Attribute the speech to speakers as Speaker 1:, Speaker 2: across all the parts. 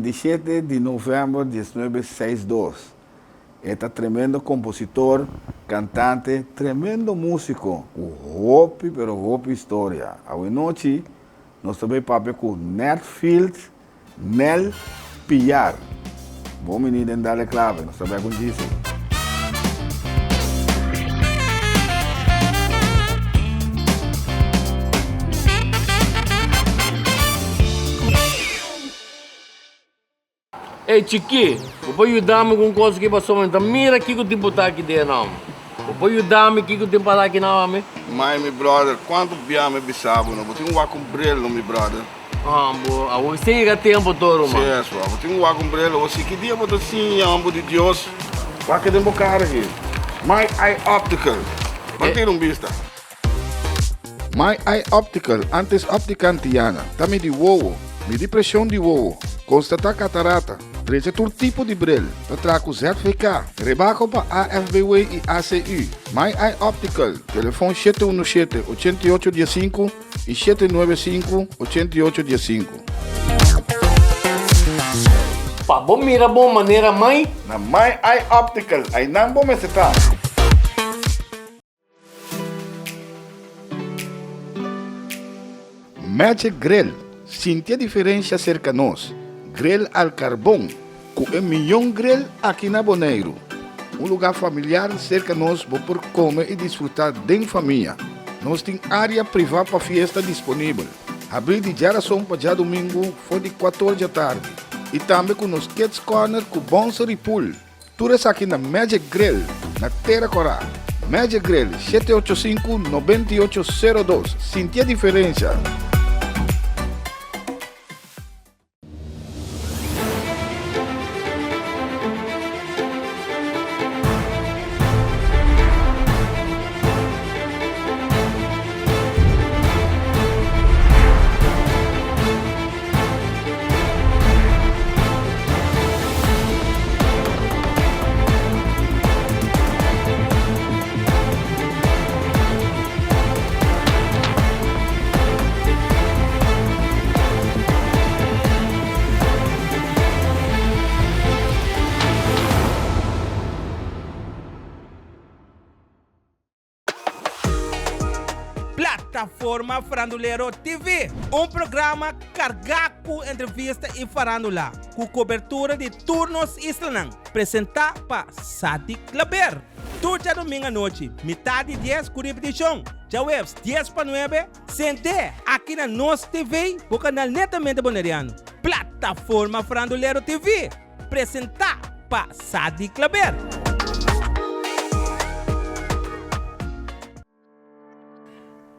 Speaker 1: 27 de novembro de 1962. Este tremendo compositor, cantante, tremendo músico, com hope, pero hope história. A noite, nós também papel com Netfield, Nel Pillar. Bom menino, dale clave, nós também com isso.
Speaker 2: Ei, Chiqui, vou ajudar-me com coisa que passou, então mira aqui que o tempo está aqui dentro, não. Vou ajudar-me aqui que o tempo está aqui, não, amigo.
Speaker 3: Mas, meu brother, quanto biame bisabo, não? Vou ter um brilho, meu brother.
Speaker 2: Você chega tempo todo, mano.
Speaker 3: Sim, só. Vou ter um brilho. Você que dia vou ter sim, ambo de Deus. Vai que tem cara aqui. My Eye Optical. Manter vista. My Eye Optical, antes óptica antiana. Também de wowo, medir pressão de wowo, constatar catarata. Preste todo tipo de brilho, trago certificado, rebaixo para AFBW e ACU. My Eye Optical, telefone 717-8815 e 795-8815.
Speaker 2: Pá, bom mira, bom maneira, mãe.
Speaker 3: Na My Eye Optical, aí não vou me setar. Magic Grill, sentir a diferença cerca de nós. Grill al carbón, com 1 milhão grill aqui na Bonaire. Um lugar familiar cerca de nós, por comer e desfrutar de família. Nós temos área privada para festa disponível. Abrir de geração para já domingo, foi de 14 da tarde. E também com os Kids Corner com Bonser e Pool. Tudo isso aqui na Magic Grill, na Terra Corá. Magic Grill, 785-9802. Sentir a diferença.
Speaker 4: Plataforma Farandulero TV, um programa carregado com entrevista e farandula, com cobertura de turnos islanã, apresentado por Sadi Claber. Todo domingo à noite, metade 10 com repetição, já webs 10 para 9, sente aqui na nossa TV, o canal Netamente Bonariano. Plataforma Farandulero TV, apresentado por Sadi Claber.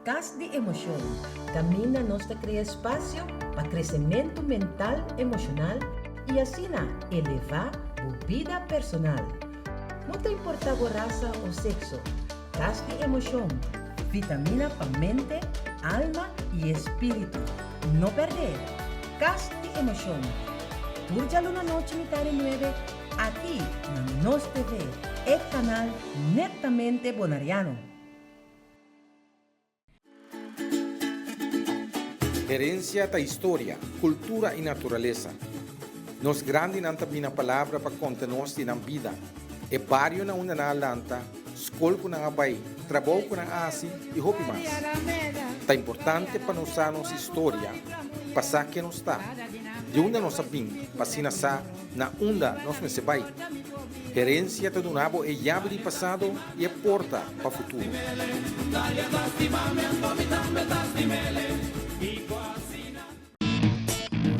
Speaker 5: Cas de emoção. Camina nos cria espaço para crescimento mental, emocional e assim elevar a vida personal. Não te importa a raça ou sexo. Cas de emoção. Vitamina para mente, alma e espírito. Não perder. Cas de emoção. Turja luna noite metade 9 aqui na Nos TV, e canal Netamente Bonariano.
Speaker 6: Herencia da história, cultura e natureza. Nos grande nanta bina palavra para conta-nos de na vida. E barrio na una na lanta, escola com na abai, trabalho com na asi e hopi mais. Tá importante para nos nossa história, passar que nos está. De onde nós sabim, passina sa, na onda nós me sebai. Herencia do nabo é llave de passado e é porta para o futuro.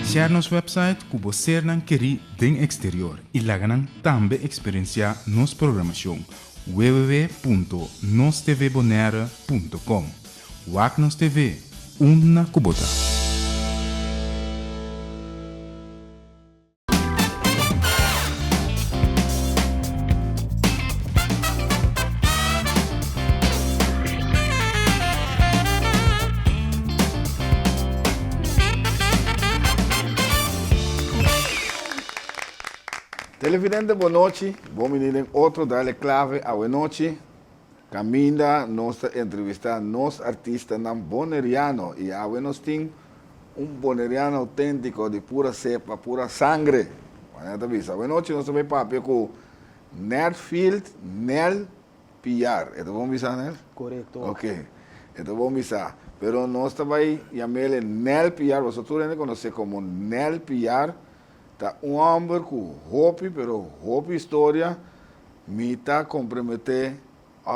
Speaker 7: Share nos website que você não quer den exterior e lá também experienciar nos programação www.nostvbonaire.com. Wagnos TV, uma kubota.
Speaker 1: Televidente, boa noite. Bom menino, outro dale clave a boa noite. Caminda nossa entrevista nos artistas nam boneriano e a nós tem boneriano autêntico de pura cepa, pura sangre. Maneta bisa. Boa noite, nós também papo com Nerfield Nel Piar. É bom bisa, Nel?
Speaker 8: Correcto.
Speaker 1: Ok. É bom bisa. Pero nós também chamamos Nel Piar. Você tudo ainda conhece como Nel Piar. Tá homem com hope, pero hope história. Me tá comprometer.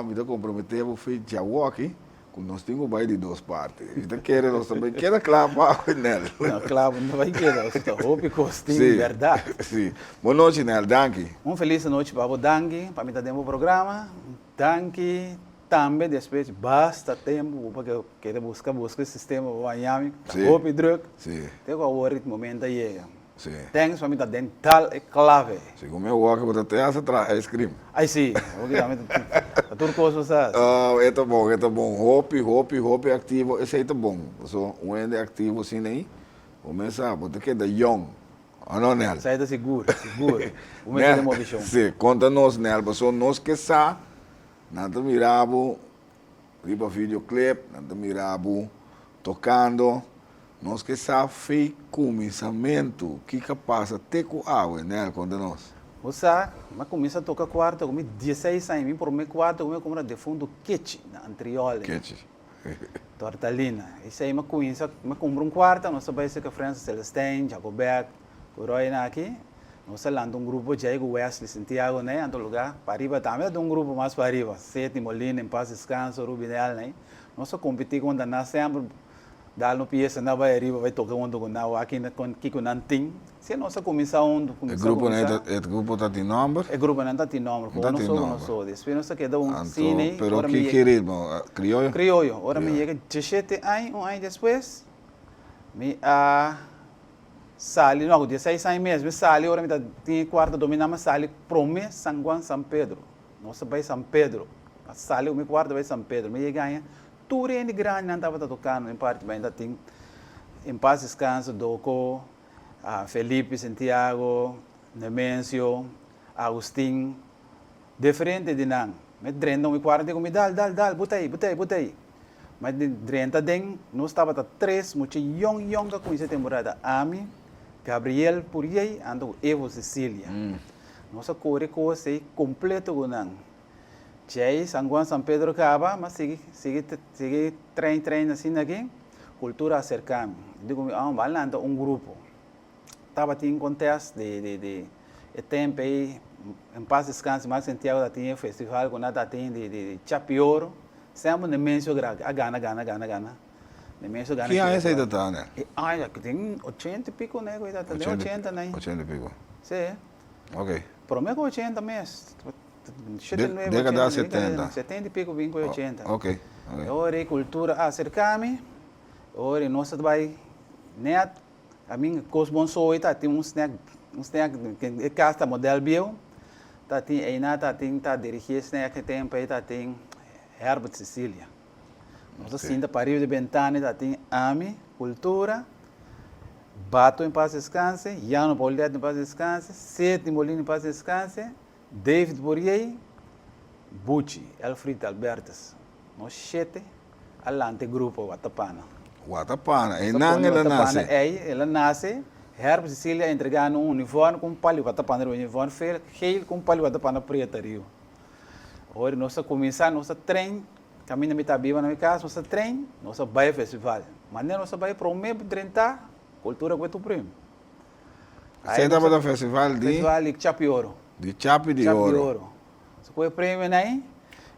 Speaker 1: Me tá comprometer. Vou fazer jaú aqui. Nós temos de duas partes. Então, nós também quer claro para Nel.
Speaker 8: Não, claro, não vai querer. Você hope costinho,
Speaker 1: Sim,
Speaker 8: verdade.
Speaker 1: Sim. Boa noite, Nel. Danke.
Speaker 8: Feliz noite para o Danke, para mim também o programa. Danke também, depois, basta tempo, porque eu quero buscar o sistema para Miami. Hope druk.
Speaker 1: Sim.
Speaker 8: Tem o ritmo momento aí.
Speaker 1: Sim.
Speaker 8: Thanks para mim também, tal é clave.
Speaker 1: Segundo meu walk, eu até essa traz crime.
Speaker 8: Aí sim, obviamente, a turma coisa sabe.
Speaker 1: É bom. Hope ativo, esse aí tá bom. So, when é ativo assim aí, começa, você quer da young. Não, Nel.
Speaker 8: Saída seguro. O mesmo de movição.
Speaker 1: Sim, conta-nos, Nel. So, nós que sa, nada mirabo, riba videoclip, nada mirabo, tocando. Nós que sa fei começamento, que passa até com água, Nel, conta-nos.
Speaker 8: Você, mas começa a tocar quarto, com 16 anos, por meu quarto, eu compro de fundo quete, na antriola.
Speaker 1: Quete.
Speaker 8: Tortalina. Isso aí, mas compro um quarto, nós sabemos que a França Celestine, Jacobek, Coroi aqui. Nós lançamos um grupo de Wesley Santiago, né, em todo lugar. Para arriba também, é um grupo mais para arriba. Sete, Molina, em Paz Descanso, Rubinel, né. Nós competimos quando nós sempre dá no pieza, não vai arriba, vai tocar onde não, aqui com não tem. Se nós começar onde
Speaker 1: começar. O grupo está de número?
Speaker 8: O grupo não está de número, como não sou. Depois nós queda um cine.
Speaker 1: Pero que ritmo? Criollo?
Speaker 8: Criollo. Agora me chega 17 anos, um ano depois, me sali, não, 16 anos mesmo, sali, agora me tinha quarto dominamos sali, promê San Juan, San Pedro. Nós vai San Pedro. Sali, o meu quarto vai San Pedro. Me ganha. Tudo é grande, não estava tocando, em parte, mas ainda tem, em Paz Descanso, Doco, Felipe Santiago, Nemêncio, Agustín, diferente de não. Mas drenda o quarto, digo, dal, bota aí. Mas drenda nós estava três, muito young, com essa temporada. Ami, Gabriel Puriei, ando Evo Cecília. Nossa corre coisa completo com não. Jay, San Juan, San Pedro acaba, mas sigue treino assim aqui, cultura acercame. Digo, vai lá um grupo. Estava em contexto de tempo aí, em Paz Descanso, Max Santiago tinha festival com nada de Chapioro, sempre Nemêncio gana. Nemêncio gana.
Speaker 1: Que é essa aí da tá, né?
Speaker 8: Tem 80 e pico, né? 80, né?
Speaker 1: 80 e pico.
Speaker 8: Sim.
Speaker 1: Ok.
Speaker 8: Prometo 80 meses.
Speaker 1: Década de 70.
Speaker 8: 70 e pico, 20, 80.
Speaker 1: Ok.
Speaker 8: Ora, cultura acercar-me. Ora, nós vai, né? A minha coisa bom sou aí, tem um snack que casta modelo bio. Tem aí nada, tem dirigir snack tempo aí, tem Herbert Cecília. Nós assim da Paris de Ventana, tem AMI, cultura. Bato em Paz Descanse, Jano Pauliette em Paz Descanse, Sete Molina em Paz Descanse, David Boriei, Bucci, Alfredo Albertas. Nós sete, alante grupo Watapana.
Speaker 1: E não ela nasce?
Speaker 8: Ela nasce, Herb Cecília entregando um uniforme com palio Watapana, o uniforme feio com palio Watapana preta rio. Agora nós começamos nosso trem, caminho me tabiva na minha casa, nosso trem, nosso bairro festival. Mas nós vai para o mesmo 30, cultura que é o primo.
Speaker 1: Você estava no festival de?
Speaker 8: Festival de Chapioro.
Speaker 1: De Chapi de Ouro.
Speaker 8: Se foi prêmio aí,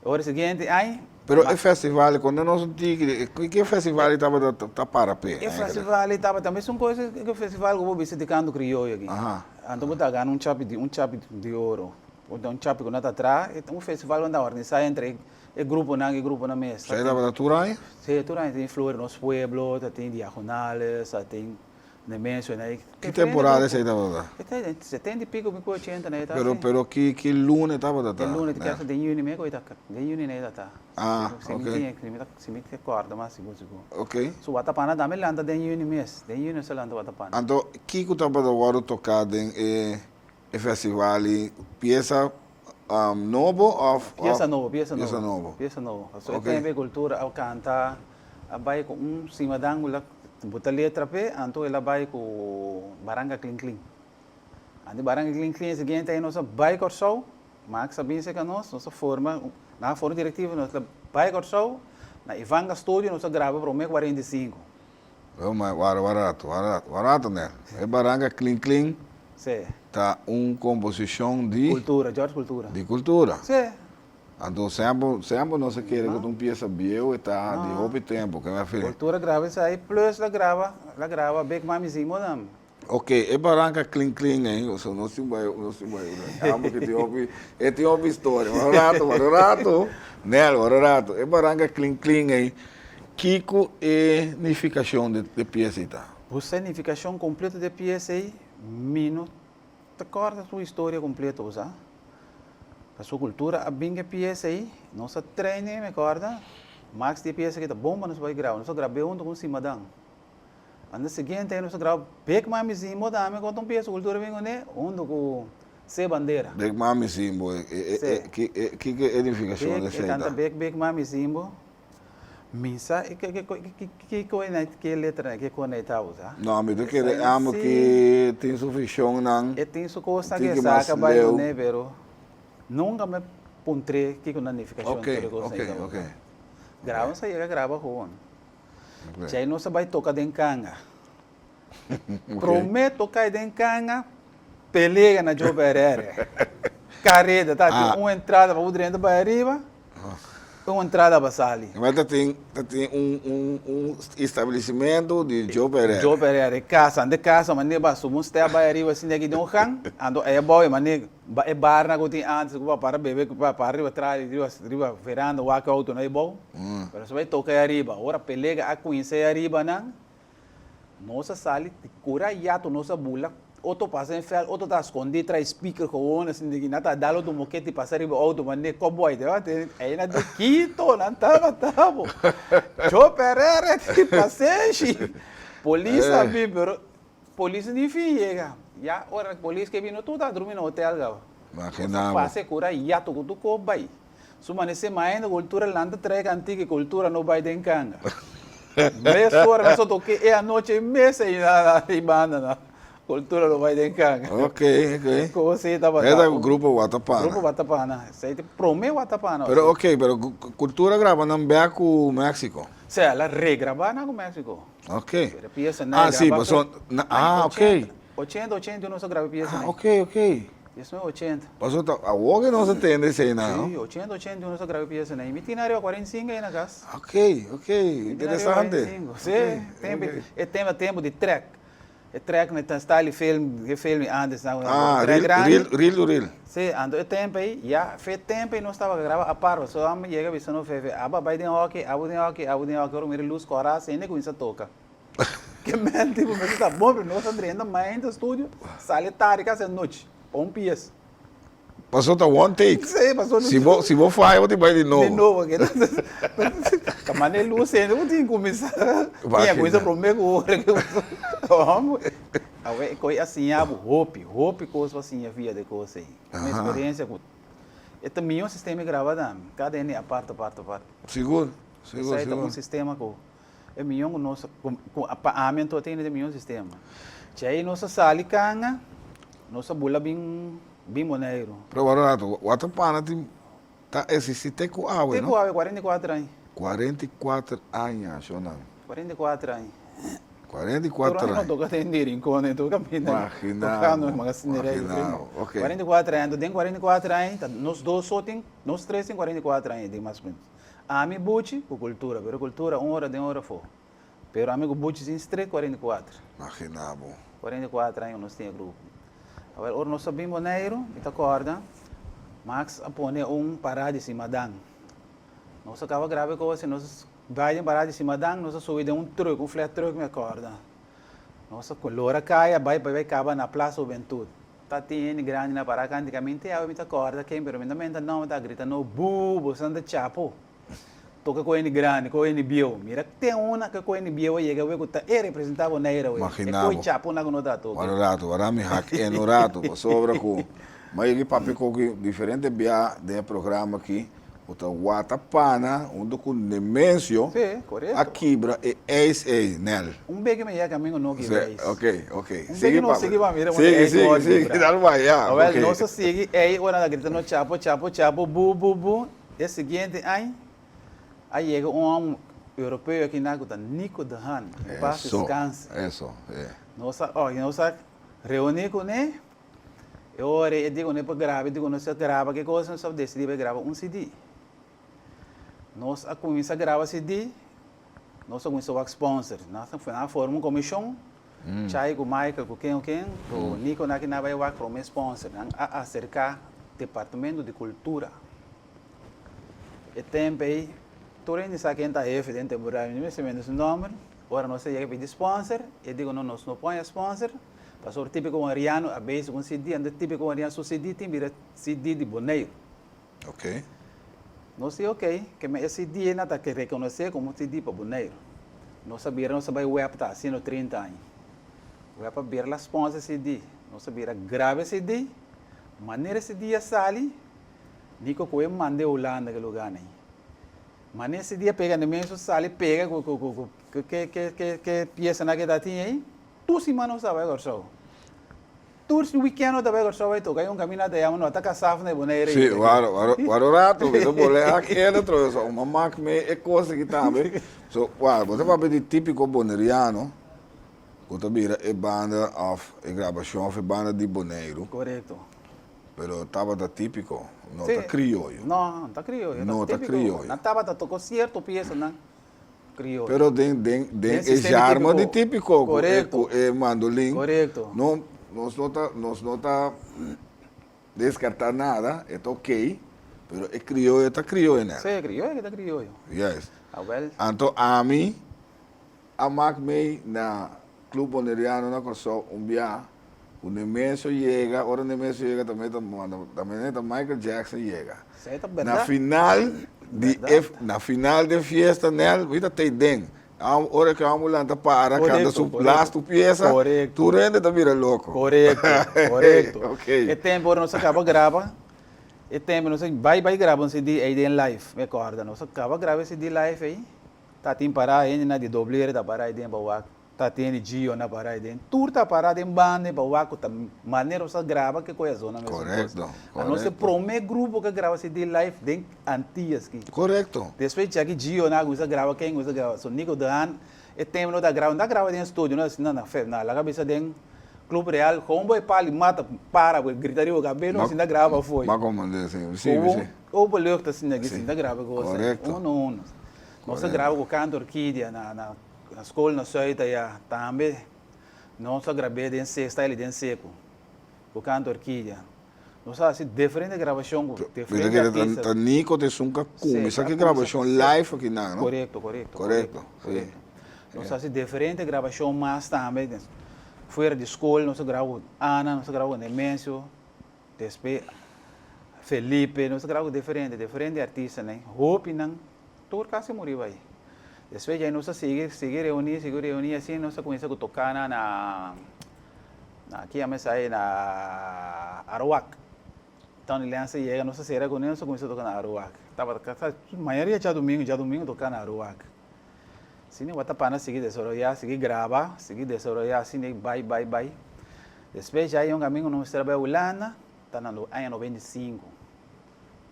Speaker 8: hora seguinte, aí.
Speaker 1: Pero o festival, quando nós digo, que festival estava para pé?
Speaker 8: O festival estava também, são coisas que o festival que eu vou visitando crioulo aqui. Então eu estava ganhando um chapi de ouro. Um chapi que não está atrás, então um festival onde a ordem sai entre o grupo na mesa.
Speaker 1: Você estava na Turai?
Speaker 8: Sim, Turai tem flores nos pueblos, tem diagonales, tem Nemêncio, né?
Speaker 1: Que temporada você estava lá?
Speaker 8: 70 e pico, 80, né?
Speaker 1: Pero que lunes estava lá?
Speaker 8: Que lunes, que essa de junho, me coita, de junho, né?
Speaker 1: Ok.
Speaker 8: Se me recorda, mas seguro.
Speaker 1: Ok.
Speaker 8: So, Watapana também landa de junho mês. De junho se landa Watapana.
Speaker 1: Então, que você estava agora tocando em festival? Peça novo ou?
Speaker 8: Peça novo.
Speaker 1: Peça novo.
Speaker 8: So, tem cultura, ao cantar, vai com cima d'ângulo, Buta letra P, anto ela vai com baranga clean clean. Andi baranga clean clean, seguinte aí nossa vai corção, Max sabia que nossa forma, na forma diretiva, nossa vai corção, na Ivanga Studio, nossa grava para o mês 45.
Speaker 1: Mas barato, né? É baranga clean,
Speaker 8: Sim.
Speaker 1: tá composição de
Speaker 8: Cultura, Jorge Cultura.
Speaker 1: de cultura.
Speaker 8: Sim.
Speaker 1: Então sempre não se quer que tu pieza bio está de roupa tempo, que me filho.
Speaker 8: Cultura grava isso aí, plus la grava bem mamizinho, madame.
Speaker 1: Ok, é baranga clean, hein? Não se vai. Amo que te ouve história. Barato. Nel, barato. É baranga clean, hein? Kiko é nificação de pieza.
Speaker 8: A significação completa de pieza aí, mino, te corta sua história completa, usa. A sua cultura, a binga pieza aí, nossa treine, me corda, max de pieza que tá bomba, nós vai gravar, nós gravei com cima dan. Ano seguinte, nós grava bem mamizinho, modame, conta pieza, cultura vem com se bandeira.
Speaker 1: Bem mamizinho, que é nificação dessa aí?
Speaker 8: Canta bem mamizinho. Misa, que letra que conecta usa?
Speaker 1: Não, mas eu quero amo que tem suficiente não.
Speaker 8: E tem sua coisa que saca vai no nevero. Nunca me pontrei que com nificação.
Speaker 1: Ok.
Speaker 8: Grava isso aí, grava com. Já não se vai tocar dentro canga. Prometo tocar dentro canga, pelega na Joe Berere. Carreta, tá? Uma entrada para o dentro para arriba. Uma entrada para sair.
Speaker 1: Mas tem estabelecimento de Joe Pereira.
Speaker 8: Joe Pereira, casa, mas nem basta. Vamos ter a arriba assim daqui de um can, ando é bom, mas nem é bar na coisa antes que para beber, para arriba atrás, arriba veranda, walk out, não é bom. Mas você vai tocar arriba, agora pelega a conhecer arriba não. Nossa sala, cura hiato, nossa bula. Outro passa em fel, outro está escondido, traz speaker com o assim, de que nada dá outro moquete e passa arriba, outro mané, cowboy, aí na de Quito, não estava, Joe Pereira, passei, polícia, pero polícia nem chega, já, ora, polícia que vem, tu está dormindo no hotel,
Speaker 1: Imaginamos.
Speaker 8: Passa cura hiato com tu cowboy, suma nesse mais cultura landa três antiga cultura no vai den canga, mês fora, mas só toquei, é a noite, mês aí na ribanda, não. Cultura não vai ter canga.
Speaker 1: Ok.
Speaker 8: Você estava
Speaker 1: É do grupo Watapana.
Speaker 8: Grupo Watapana. Você promete Watapana.
Speaker 1: Pero cultura grava no México.
Speaker 8: Sim, ela regrava no México.
Speaker 1: Ok.
Speaker 8: Sim,
Speaker 1: mas ok.
Speaker 8: 80 não se grava pieza.
Speaker 1: Ok.
Speaker 8: Isso é 80.
Speaker 1: Mas a OG não se entende isso aí, não?
Speaker 8: Sim, 80 não se grava pieza. E itinerário 45 aí na casa.
Speaker 1: Ok. Interessante.
Speaker 8: Sim, tempo de track. É track na style film antes na
Speaker 1: reel.
Speaker 8: Sim, ando é tempo aí, já fez tempo e não estava gravando a par, só a chega a não fez, aba vai de hockey, o meu luz cora, sem nem começa a tocar. Que merda, tipo, mas tá bom, mas nós andando mais no estúdio, sale tarde, casa noite, pias.
Speaker 1: Passou tá one take.
Speaker 8: Sim, passou.
Speaker 1: Se vou fazer, eu vou te vai de novo.
Speaker 8: De novo, aqui. Mas luz, eu não tinha começar. Tinha coisa para o meu Vamos. Coisa assim, roupa, coisa assim, havia de coisa aí. Uma experiência. E também um sistema gravado, cada ano a parte.
Speaker 1: Seguro.
Speaker 8: Sai um sistema com é melhor nosso com apagamento tem de melhor sistema. Aí nossa sala canga, nossa bula bem moneiro.
Speaker 1: Provavelmente, o Watapana tá existe com água, não?
Speaker 8: Tem água 44 anos.
Speaker 1: 44 anos, não?
Speaker 8: 44 anos.
Speaker 1: 44 anos.
Speaker 8: Não toca atender em cona, então caminhando. Tocando mga sinereiro. 44 anos, tem 44 anos, nós dois só tem, nós três tem 44 anos, tem mais ou menos. Ami Bucci, com cultura, pero cultura, uma hora for. Pero amigo Bucci tem 44.
Speaker 1: Imaginamos.
Speaker 8: 44 anos nós temos grupo. Agora nós sabemos maneiro, e acorda, Max apone parada de cima dan. Nós acaba grave com você, nós vai em parada de cima dan, nós subimos truque, flat truck me acorda. Nossa colora cai, vai acabar na Praça Juventude. Tá tendo grande na parada, antigamente eu me acorda, quem permanentemente não está gritando, bubo, santa chapo. Toca com ele grande, com ele bio. Mira, tem uma que com ele bio chega, eu que ele representava o Neira,
Speaker 1: imaginava.
Speaker 8: É com chapo na não dá toca.
Speaker 1: Agora me hack no rato, sobra com, mas ele papel com diferente via de programa aqui, Uta Watapana, onde com Nemensio,
Speaker 8: Sim, correto.
Speaker 1: a quebra é ex nel.
Speaker 8: Bem me ia caminho no que é isso.
Speaker 1: Ok.
Speaker 8: Bem não sigue para mira,
Speaker 1: Sigue, dá vai, já.
Speaker 8: Well, não só sigue, aí ora na grita no chapo, bu. E seguinte, aí chega europeu aqui na Guta, Nico de Han, passa descansa.
Speaker 1: Isso, é.
Speaker 8: Nossa reúne com ele. Eu digo, né, para gravar, você grava, que coisa, nós decidimos para gravar um CD. Nós começamos a gravar CD, nós começamos a sponsor. Nós formamos uma comissão, Chai com o Michael, com quem, o Nico, aqui na vai para o sponsor, a acercar o Departamento de Cultura. E tempo aí, todo mundo sabe quem está F dentro do Brasil, não sei o número, agora nós chegamos a pedir sponsor, eu digo, não, nós não põe sponsor, passou o típico ariano, a vez com CD, anda típico ariano, o CD tem vira CD de Boneiro.
Speaker 1: Ok.
Speaker 8: Nós sei, ok, que esse CD não está que reconhecer como CD para Boneiro. Nós sabíamos que o web está assim, 30 anos. O web para ver a sponsor CD, nós sabíamos grave CD, maneira CD a sali, Nico que eu mandei Holanda aquele lugar aí. Mas nesse dia pega no mesmo sali, pega que peça na que tá tinha aí, tu se mano sabe agora só. Tu se weekend não tá agora só vai tocar um caminho até a mano tá casado na boneira.
Speaker 1: Sim, o rato, eu vou ler aqui dentro, só uma máquina é coisa que tá, bem. So, você vai pedir típico boneriano, quando vira é banda of, é gravação, é banda de Boneiro.
Speaker 8: Correto.
Speaker 1: Pero estava da típico, não
Speaker 8: Sim.
Speaker 1: está criollo.
Speaker 8: Não está criollo.
Speaker 1: Não está criollo.
Speaker 8: Não estava tocou certo peça, não. Criollo.
Speaker 1: Pero den é arma de típico.
Speaker 8: Correto.
Speaker 1: É mandolim.
Speaker 8: Correto.
Speaker 1: Não, nós não tá descartar nada, é ok, pero é criollo, está criollo, né?
Speaker 8: Sim, criollo, está criollo.
Speaker 1: Yes.
Speaker 8: Well.
Speaker 1: Então, a mim, a Macmei na Clube Boneriano, na Corso, dia, o Nemesio chega, agora o Nemesio chega também Michael Jackson chega.
Speaker 8: Certo,
Speaker 1: Na final de fiesta, nela, vida tem den. A hora que a ambulância para, cada last peça, tu rende também é louco.
Speaker 8: Correto.
Speaker 1: Ok.
Speaker 8: E tempo nós acaba grava. E tempo nós vai grava um CD aí em live, me acorda, nós acaba grava CD live aí. Tá tem parar aí na de dobleira da parar aí dentro bawa. Tá tem Gio na parar aí dentro. Tudo tá parado em banda bawa com maneira nós grava que coisa zona mesmo.
Speaker 1: Correto.
Speaker 8: A nós primeiro grupo que grava CD live dentro antigas aqui.
Speaker 1: Correto.
Speaker 8: Depois já que Gio na usa grava quem usa grava. So Nico Dan e tempo nós da grava dentro do estúdio, nós na lá cabeça dentro Clube Real, como é pali mata para gritaria o cabelo, nós ainda grava foi.
Speaker 1: Mas como assim, sim.
Speaker 8: O boleu que assim ainda grava com você.
Speaker 1: Correto.
Speaker 8: Nós grava com canto orquídea na escola na Soita já também. Nós gravei dentro sexta ele dentro seco. Com canto orquídea. Nós assim diferente gravação, diferente artista.
Speaker 1: Tá Nico de Sunca Cum, isso aqui gravação live aqui não?
Speaker 8: Correto. Nós assim diferente gravação mais também. Fora de escola, nós gravamos Ana, nós gravamos Nemensio, depois Felipe, nós gravamos diferente artista, né? Hope, não, todo caso morreu aí. Depois já nós seguir reunir, assim, nós começamos a tocar aqui a mesa aí, na Arawak. Então, ele chega, nós saímos com ele, nós começamos a tocar na Arawak. A maioria já domingo tocar na Arawak. Sini wata pana seguir desarrollar, seguir gravar, seguir desarrollar, assim, vai. Depois já um caminho no trabalho Holanda, está no ano 95.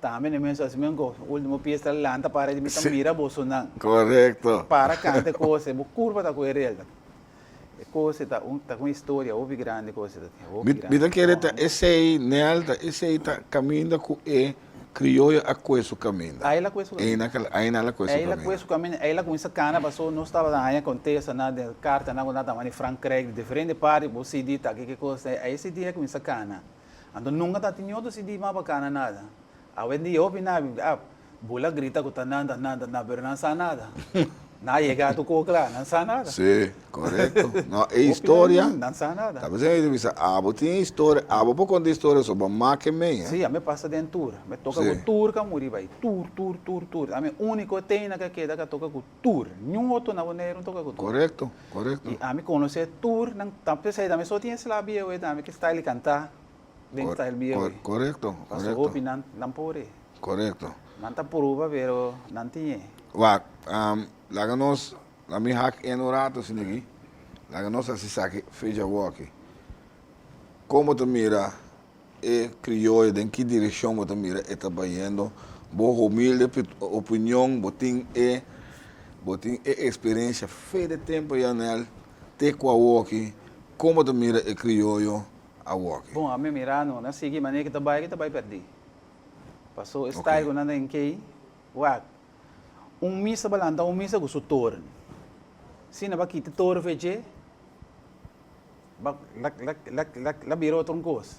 Speaker 8: Também é mesmo assim, o último pieza Holanda para de me mira Bolsonaro.
Speaker 1: Correto.
Speaker 8: Para cante coisa, curva da coerência. Coisa tá com história, houve grande coisa.
Speaker 1: Vida que esse aí, nela, esse aí tá caminhando com criou a coisa caminho.
Speaker 8: Aí la coisa
Speaker 1: caminho. Aí na coisa caminho.
Speaker 8: Aí la coisa caminho, aí la com essa cana passou, não estava na área contexto na de carta na nada mani Frank Craig, diferente parte, você CD tá que coisa, aí esse dia com essa cana. Então nunca tá tinha outro CD mais bacana nada. Aí dia ouve na, bula grita com nada, na verdade nada. Na chega tu cocla, não sabe nada.
Speaker 1: Sim, correto. Não, é história.
Speaker 8: Não sabe nada.
Speaker 1: Tá pensando isso, tem história, vou contar história sobre a máquina meia.
Speaker 8: Sim, a me passa dentro tour, me toca com tour que muri vai, tour. A me único tem na que toca com tour. Nenhum outro na boneira não toca com tour.
Speaker 1: Correto.
Speaker 8: E a me conhecer tour, não tá pensando, me só tinha esse lá bio, a me que style cantar, bem style bio.
Speaker 1: Correto.
Speaker 8: Passo roupa não pode.
Speaker 1: Correto.
Speaker 8: Nanta prueba, pero não tinha.
Speaker 1: Wak, laganos, la mi hak en rato sinigi. Laganos así saque fecha walkie. Como te mira criollo, en qué dirección te mira está yendo? Vos humilde opinión, botín experiencia, fe de tiempo ya nel, te qua walkie. Como te mira criollo a walkie?
Speaker 8: Bom, a mim mirando, na seguinte maneira que vai perder. Passou style com nada em que, uau, missa balanda, missa com o torno. Se não vai quitar torno feche, lá virou outra coisa.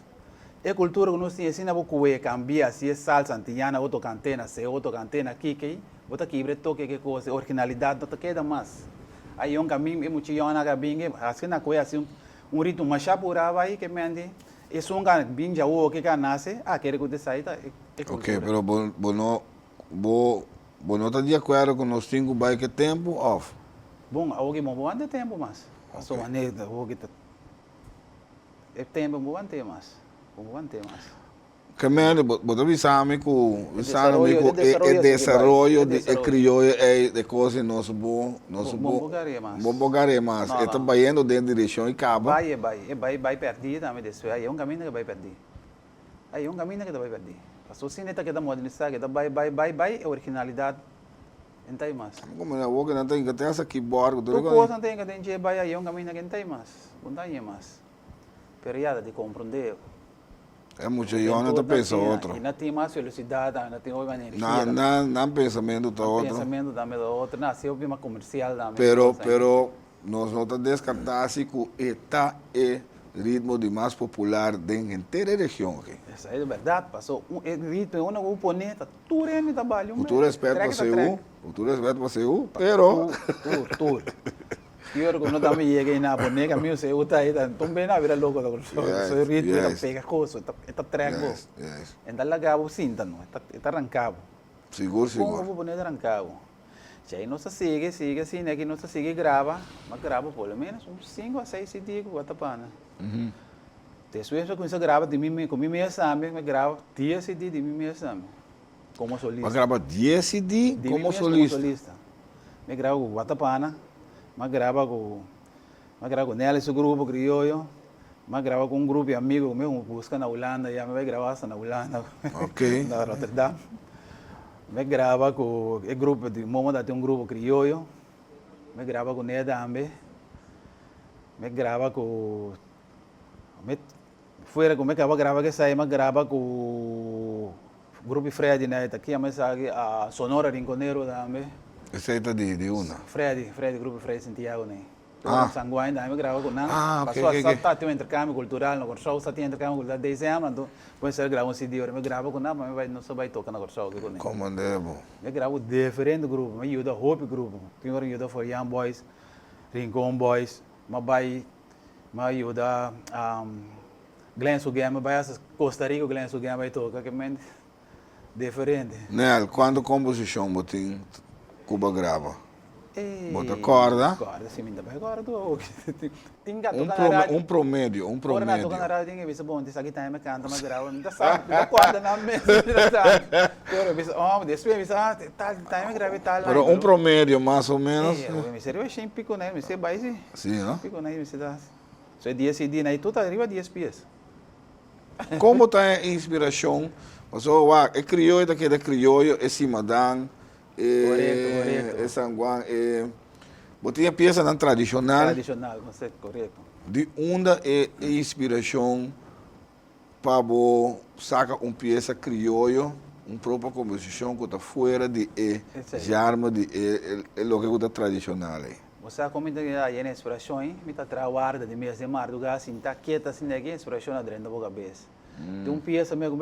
Speaker 8: É cultura que nós temos, se não vai comer, cambiar, se é salsa antiana, outro cantena, se é outro cantena aqui, que bota quebra toque que coisa, originalidade não queda mais. Aí caminho é muito iona cabinho, assim na coisa assim ritmo mais chapurava aí que mente. Isso bem já o que nasce, quer que você saia é
Speaker 1: Ok, pero vos no estás de acuerdo con los 5 bike tempo off?
Speaker 8: Bom, alguém bom ande tempo mas. Passou maneira, o que é tempo bom ande mais. Bom ande mais.
Speaker 1: Que me botar visame com o desenvolvimento de criollo de coisas nosso bom bogar mais está indo dentro da direção e acaba
Speaker 8: vai perder também desse aí é caminho que vai perder aí é caminho que vai perder passou sim está que da modernidade que vai originalidade então mais
Speaker 1: como na boca não tem que ter essa keyboard
Speaker 8: tudo coisa não tem que ter vai aí é caminho que tem mais não tem mais periada de compreender.
Speaker 1: É muito, eu não penso outro.
Speaker 8: E não tem mais velocidade, não tem outra energia.
Speaker 1: Não pensamento da outro.
Speaker 8: Pensamento também da outro. Não, se eu vi uma comercial também.
Speaker 1: Pero nós não descartamos que está o ritmo de mais popular da inteira região.
Speaker 8: Isso é verdade. Passou o ritmo, o planeta, tudo é meu trabalho.
Speaker 1: O tudo respeito para você, pero...
Speaker 8: Tudo. Eu quando também cheguei na boneca, meu se uta aí, também não vira louco do so ritmo pega coisa, está treco. Então lá gabo cinta não, está arrancado.
Speaker 1: Seguro.
Speaker 8: Como boneca arrancado. Já aí nós sigue assim, aqui nós sigue grava, mas grava pelo menos uns 5 a 6 CDs com Guatapana. Depois eu começo a gravar de mim com mim mesmo, me gravo 10 CD de mim mesmo, como solista.
Speaker 1: Mas grava 10 CD como solista.
Speaker 8: Me gravo com Guatapana. Mas grava com Nelly, seu grupo criollo, mas grava com grupo de amigos meu, busca na Holanda, já me vai gravar na Holanda, na Rotterdam. Me grava com o grupo de Momoda, tem grupo criollo, me grava com ele também, me grava com fora como é que eu grava que sai, mas grava com o grupo Fred, né, aqui a Sonora Rinconeiro também.
Speaker 1: Esse aí está de uma?
Speaker 8: Fred, grupo Fred Santiago, né? Sanguáin, também grava com nada.
Speaker 1: Ok.
Speaker 8: Passou a ter um intercâmbio cultural no Corsol, só tinha intercâmbio cultural desde anos, então, depois eu gravo um CD, eu gravo com nada, mas não só vai tocar no Corsol.
Speaker 1: Como devo?
Speaker 8: Eu gravo diferente grupo, eu ajudo Hope grupo, tenho ajuda for Young Boys, Rincon Boys, mas ajuda Glenn Sugema, vai a Costa Rica, Glenn Sugema vai tocar, que é diferente.
Speaker 1: Nel, quando composição botin Cuba grava? Bota corda.
Speaker 8: Corda, sim, ainda bem agora tu.
Speaker 1: Um promédio.
Speaker 8: Agora na toca na rádio tem que ver bom, aqui tá me canta, mas grava, não sabe, da corda na mesa, Pero vis, después tá me grave tal.
Speaker 1: Pero um promédio mais ou menos.
Speaker 8: Me seria bem pico, né? Me sei vai sim.
Speaker 1: Sim, não?
Speaker 8: Pico, né? Me sei das. So 10 CD, né? Tu tá arriba 10 pies.
Speaker 1: Como tá a inspiração? Então, é criollo, daqui é criollo, é cimadão.
Speaker 8: Correto.
Speaker 1: É sanguán, botinha peça não tradicional.
Speaker 8: Tradicional, você correto.
Speaker 1: De onde é a inspiração para sacar uma peça criollo, uma própria composição que está fora de jarma de lo que está tradicional.
Speaker 8: Você comenta que a inspiração, me está trabalhando de mês de março, assim, está quieta assim, né? Que inspiração na dentro da boca cabeça. De peça mesmo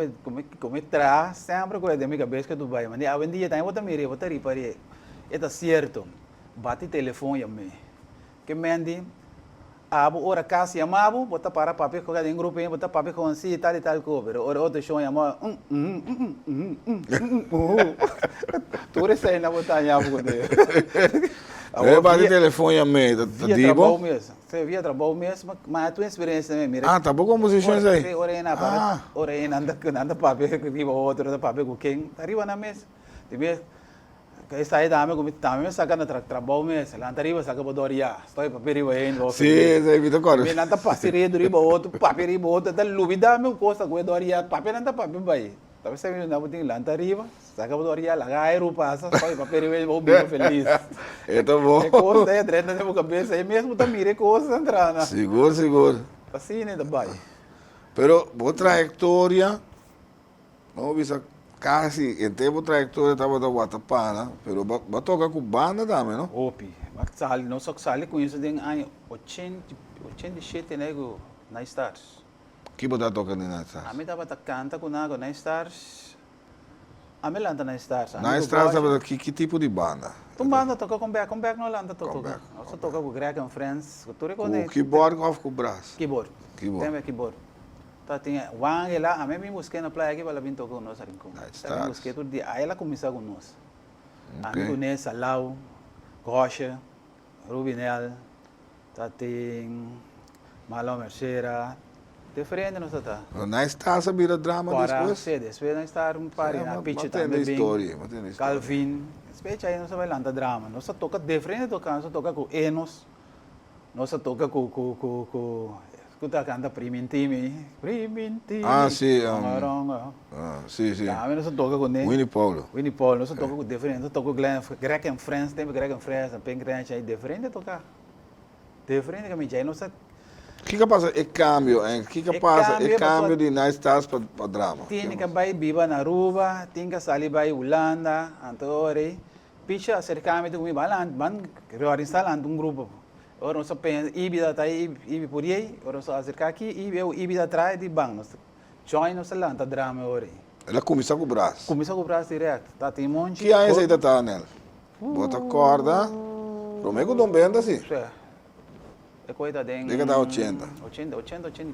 Speaker 8: como traz sempre coisa da minha cabeça que tu vai, mas hoje em dia tem outra mira, outra ripare, é certo, bate telefone a mim, que mende, abo ora casa amabo, bota para papel com cada grupo, bota papel com si tal e tal coisa, ora outro show amava, tu recém na botar amabo com ele.
Speaker 1: Bate telefone a mim,
Speaker 8: digo. Você via trabalho mesmo, mas a tua experiência também, mira.
Speaker 1: Tá bom composições aí.
Speaker 8: Ora anda papel que viva outro, anda papel com quem, tá arriba na mesa. Tibe, kaya sai dami me saca na trabaho me, se lanta riba saca bodoria. Estoy papiri wa hein,
Speaker 1: Sim, sei, Vitor Coro.
Speaker 8: Me nanta pasiri do riba outro, papiri outro, da lubida me costa com bodoria, papel nanta papel vai. Talvez você me não botin lanta riba, saca bodoria, lagai passa, estoy papiri wa vou bem feliz.
Speaker 1: Então bom.
Speaker 8: É costa é drena na cabeça, é mesmo tá mire costa entrando.
Speaker 1: Seguro.
Speaker 8: Assim né, da vai.
Speaker 1: Pero, boa trajetória, vamos ver casi, em tempo trayectória estava da Guatapana, pero vai tocar com banda também, não?
Speaker 8: Opi, mas sali, não só que sali com isso em ano 87 nego na Stars.
Speaker 1: Que você toca na Stars?
Speaker 8: A mim tava canta com nago na Stars. A mim lanta na Stars.
Speaker 1: Na Stars estava que tipo de banda?
Speaker 8: Tum banda toca com back não lanta toca.
Speaker 1: Comeback.
Speaker 8: Só toca com Greg and Friends, com tudo com
Speaker 1: O keyboard ou com o braço?
Speaker 8: Keyboard. Tem keyboard. Tá tinha Wang lá, a mim me busquei na praia aqui para vir tocar com nós ali com. Tá me busquei todo dia. Aí ela começou com nós. A mim conhece Lau, Rocha, Rubinel, tá tem Malão Merceira, diferente nós tá.
Speaker 1: Na Stars vira drama depois?
Speaker 8: Sim, depois nós está um par na pitch
Speaker 1: também. História.
Speaker 8: Calvin, depois aí nós vai lá na drama. Nós toca diferente tocar, nós toca com Enos, nós toca com escuta canta Primintimi.
Speaker 1: Ah, sim. Sim.
Speaker 8: Também nós toca com ele.
Speaker 1: Winnie Paulo,
Speaker 8: nós toca com diferente, nós toca com Greg and Friends, tem Greg and Friends, tem Greg aí diferente tocar. Diferente que me já nós.
Speaker 1: O que passa? É câmbio, hein? O que passa? É câmbio de Night Stars para drama.
Speaker 8: Tem que vai viva na Aruba, tem que sair vai Holanda, Antore. Picha acercamento com van reinstalando grupo. Ora nós pensa Ibida tá Ibi por aí, ora nós acercar aqui Ibida atrás de banco. Join nós lá na drama ora.
Speaker 1: Ela começa com o braço.
Speaker 8: Começa com o braço direto. Tá tem monte.
Speaker 1: Que aí você tá nela? Bota corda. Promego não benda assim.
Speaker 8: É coisa de
Speaker 1: Liga da 80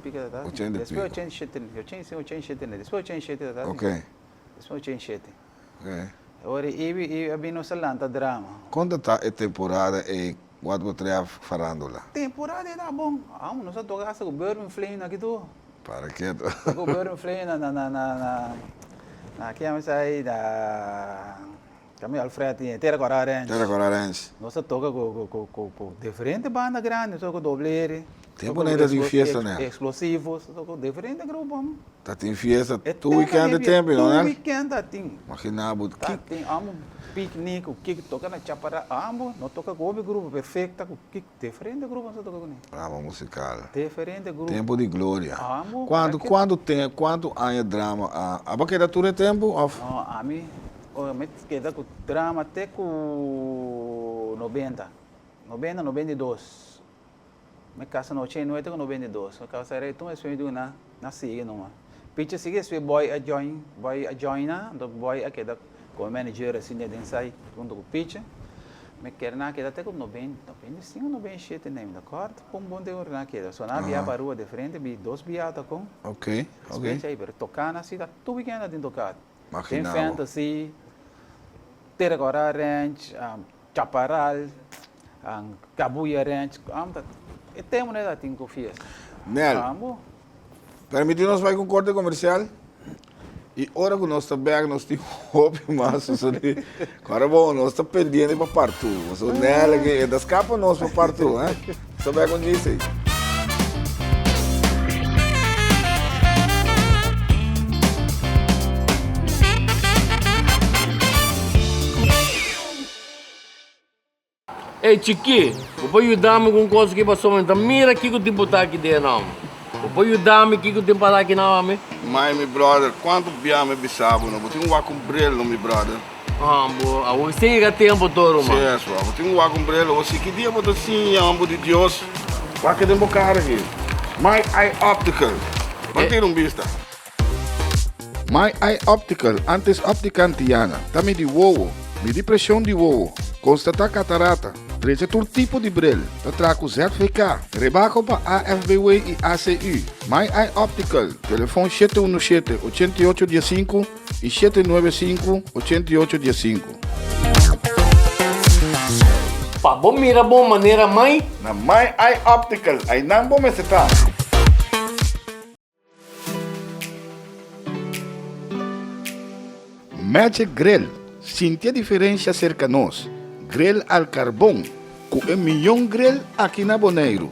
Speaker 8: pica tá.
Speaker 1: 80
Speaker 8: Depois 87, depois 87 tá.
Speaker 1: Ok.
Speaker 8: Depois 87.
Speaker 1: Ok.
Speaker 8: Ora Ibi abino sa lá na drama.
Speaker 1: Quando tá a temporada e quando você vai farándola?
Speaker 8: Temporada tá bom. Nós tocar com o Burn Flame aqui tu.
Speaker 1: Para que?
Speaker 8: Com o Burn Flame na que é aí da Camilo Alfredo, Terra
Speaker 1: Corarense.
Speaker 8: Nós toca com diferente banda grande, só com doblere.
Speaker 1: Tempo nem tá de fiesta, né?
Speaker 8: Explosivos, só com diferente grupo.
Speaker 1: Tá tem fiesta, tu weekend de tempo, não é?
Speaker 8: Tu weekend tá tem.
Speaker 1: Imaginava
Speaker 8: Tá tem piquenique, o que toca na chapara, não toca com o grupo perfeito, com que diferente grupo só toca com ele.
Speaker 1: Brava musical.
Speaker 8: Diferente grupo.
Speaker 1: Tempo de glória. Quando há drama, a baqueta tudo é tempo?
Speaker 8: Não, a mim queda com drama até com 92. Me casa no 89 com 92. Me casa era então é na siga não. Pitch sigue se boy a join na, do boy a queda com manager assim de inside junto com pitch. Me quer na queda até com 95, 97 nem da corte, com bom de na queda. Só na via para rua de frente, bi dois biata com.
Speaker 1: Ok.
Speaker 8: Aí para tocar na cidade, tudo weekend dentro tocar. Tem
Speaker 1: Imaginava.
Speaker 8: fantasy, Terra Ranch, Chaparral, Cabuya Ranch, e temos né tem confiança.
Speaker 1: Nel, permitir-nos vai com corte comercial? E hora que nós estamos bem, nós temos roupa mais, agora bom, nós estamos pendendo para partir. Mas o Nel, que é das capas, nós para partir, né? Estamos bem com isso aí.
Speaker 2: Ei, Chiqui, vou ajudar-me com coisa que passou, então mira aqui que o tempo tá aqui dentro, não. Vou ajudar-me aqui que o tempo tá aqui, não, amigo.
Speaker 1: Mas, meu brother, quanto bem me bisabo, não? Tem um brilho, meu brother.
Speaker 2: Você chega tempo todo, mano.
Speaker 1: Sim, só. Tem um brilho, você que dia você sim, amo de Deus. Para que tempo cara aqui? My Eye Optical. Vai ter vista. My Eye Optical, antes óptica antiana. Também de wowo, medir pressão de wowo, constatar catarata. Treze todo tipo de brilho. Trago certificado. Rebaixo para AFBW e ACU. My Eye Optical. Telefone 717-8815 e 795-8815.
Speaker 2: Pá, bom mira, bom maneira, mãe.
Speaker 1: Na My Eye Optical. Aí não vou me setar. Magic Grill.
Speaker 3: Sinta a diferença cerca nós. Grill al carbão, com um milhão grill aqui na Bonaire.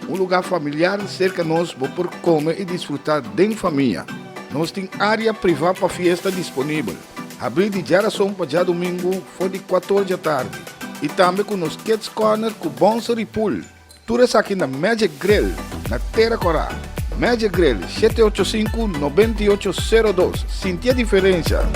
Speaker 3: Lugar familiar cerca nós por comer e desfrutar de família. Nós temos área privada para festa disponível. Abrir de geração para já domingo, foi de 14 da tarde. E também com os Kids Corner com Bonsor e Pool. Tudo isso aqui na Magic Grill, na Terra Corá. Magic Grill, 785-9802. Sinta a diferença.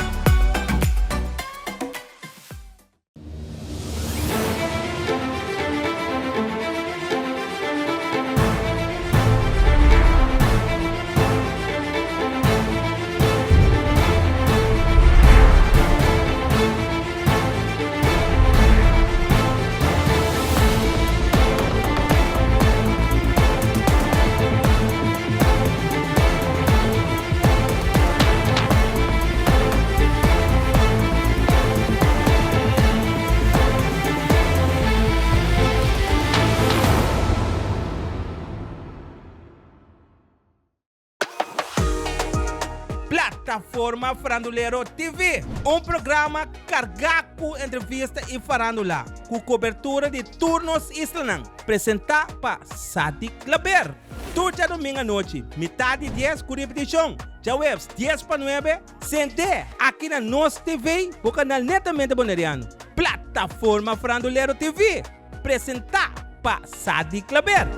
Speaker 4: Plataforma Farandulero TV, programa cargado entrevista e farandula, com cobertura de turnos islanang, apresentado por Sadik Laber. Todo domingo à noite, metade de 10 com repetição, já webs 10 para 9, sente aqui na nossa TV, o canal netamente bonariano. Plataforma Farandulero TV, apresentado por Sadik Laber.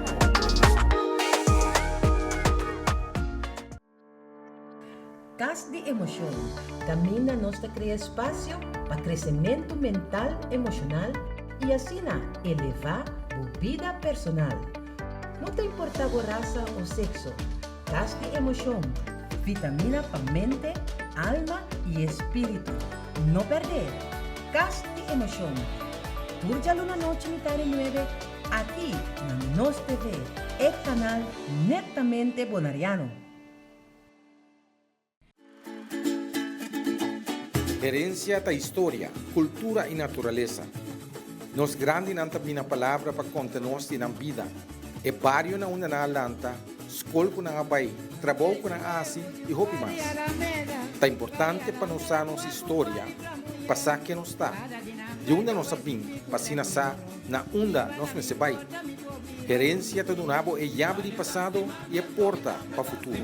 Speaker 5: Cas de Emoção também nos cria espaço para crescimento mental, emocional e assim elevar a vida personal. Não importa a raça ou sexo, Cas de Emoção, vitamina para mente, alma e espírito. Não perder, Cas de Emoção. Turja na noite metade 9, aqui na Nos TV, o canal netamente bonariano.
Speaker 6: Herencia da história, cultura e natureza. Nos grande nanta bina palavra para conta-nos na vida. E barrio na una na lanta, escola com na abai, trabalho com na asi e hopi mais. Tá importante para nós a nossa história, passar que nos está. De onde nós sabim, passina sa, na onda nós me se vai. Herencia do nabo é llave de passado e é porta para o futuro.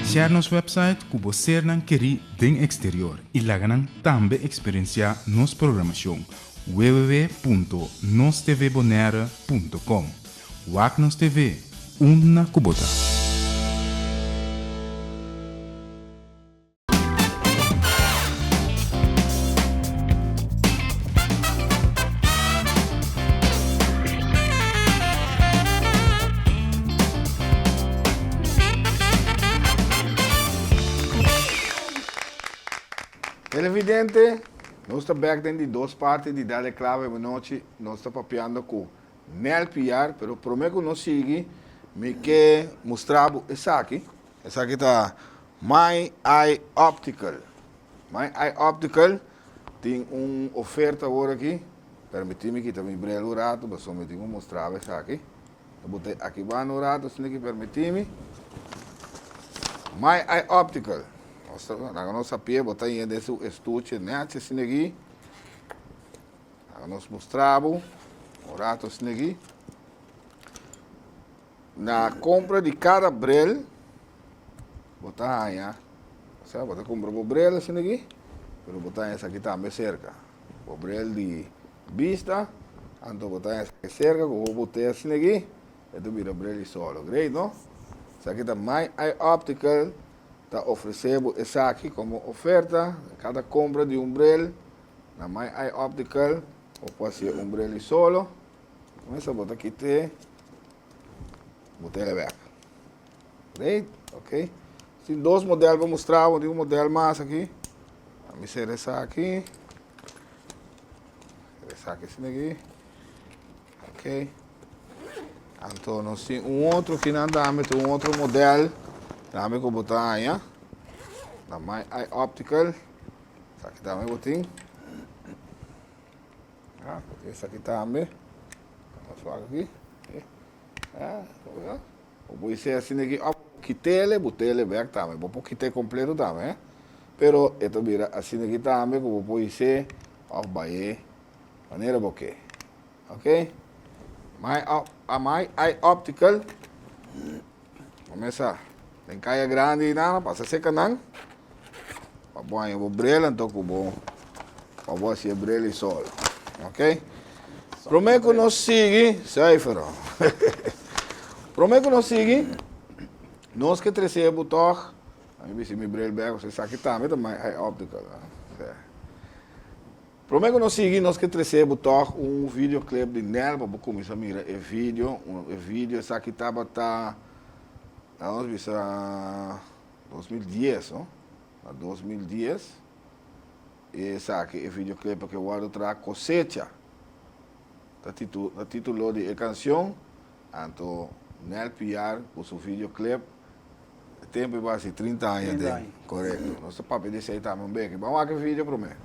Speaker 7: Share nos website que você não quer den exterior e lá ganan também experienciar nos programação www.nostvbonaire.com. Wagnos TV, una kubota.
Speaker 1: Televidente, nós estamos dentro de duas partes de Dale Clave de noite. Nós estamos papiando com Nel Piar, mas prometo que nós seguimos. Me quer mostrar essa aqui. Essa aqui está My Eye Optical. My Eye Optical tem uma oferta agora aqui. Permite-me que também brilhe o rato, mas só me tenho que mostrar essa aqui. Eu botei aqui no rato, se que permite-me. My Eye Optical. Na nossa pia, botar aí desse estuche, né? Assim aqui. Nós mostramos o rato assim aqui. Na compra de cada brel, botar aí, você botar compra o brel assim aqui, pero botar essa aqui também cerca. O brel de vista, então botar essa aqui cerca, o botei assim aqui, e tu vira brel solo, great, não? Essa aqui tá My Eye Optical. Está oferecendo essa aqui como oferta. Cada compra de brel na My Eye Optical, ou pode ser brel solo. Começa a botar aqui, botei ele back. Great, ok? Tem dois modelos para mostrar, vou ter um modelo mais aqui. Vamos ser essa aqui. Essa aqui, assim aqui. Ok? Então, nós temos outro que não dá, um outro modelo. Dami ko botar aí, na My Eye Optical. Essa aqui também botinho. Essa aqui também. Vamos falar aqui. O boi ser assim aqui, quitarle, botele back también, vos quitar completo también, pero esto mira, así de aquí también, como puede ser, of by manera porque, ok? My eye optical, começa, tem caia grande e nada, passa seca não, para bom aí, vou brilhar, então com bom, para bom assim brilhar e sol, ok? Prometo que nós sigue, cifra. Prometo que nós sigue, nós que recebemos toch, a mim se me brilha bem, você sabe que também, my eye optical, Prometo que nós sigue, nós que recebemos toch videoclip de Nel, para começar a mirar o vídeo, essa aqui estava nós vimos 2010, não? 2010, e essa aqui é o videoclip que eu vou trazer cosecha. Está título de canção, então Nel Piar, por seu videoclip, o tempo vai ser 30 anos, correto. Nosso papo desse aí também bem, vamos lá que vídeo para mim.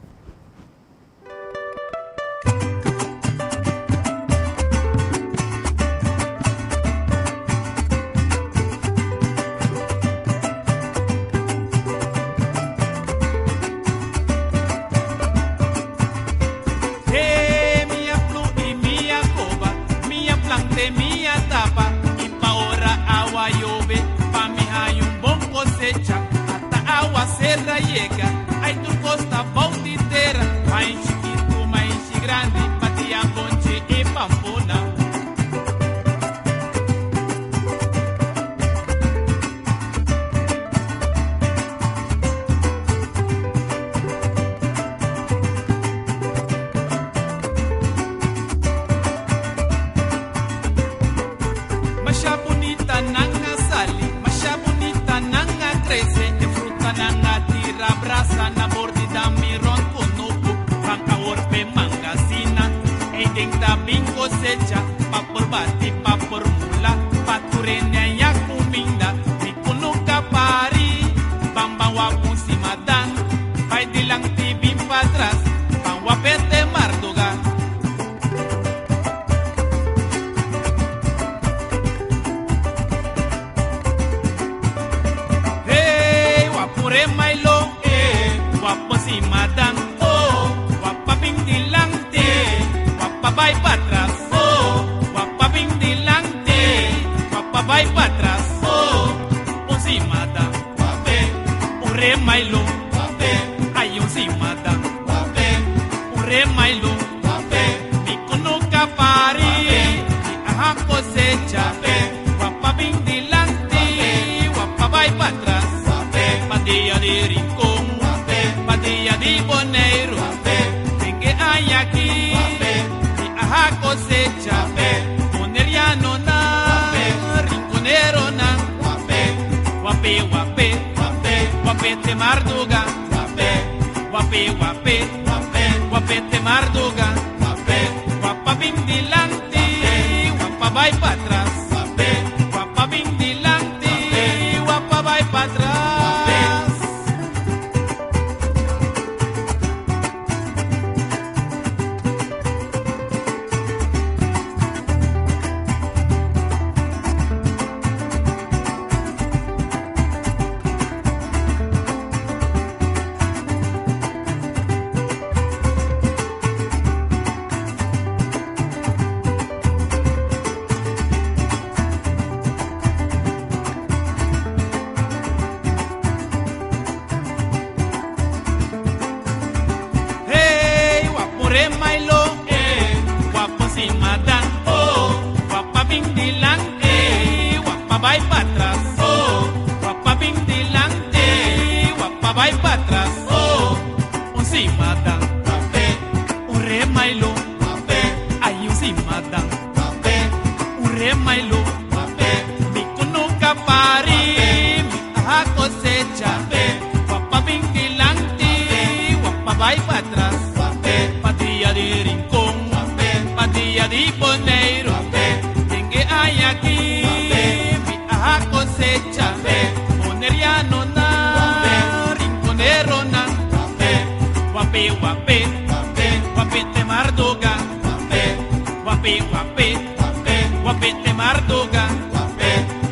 Speaker 9: Wape te mardoga,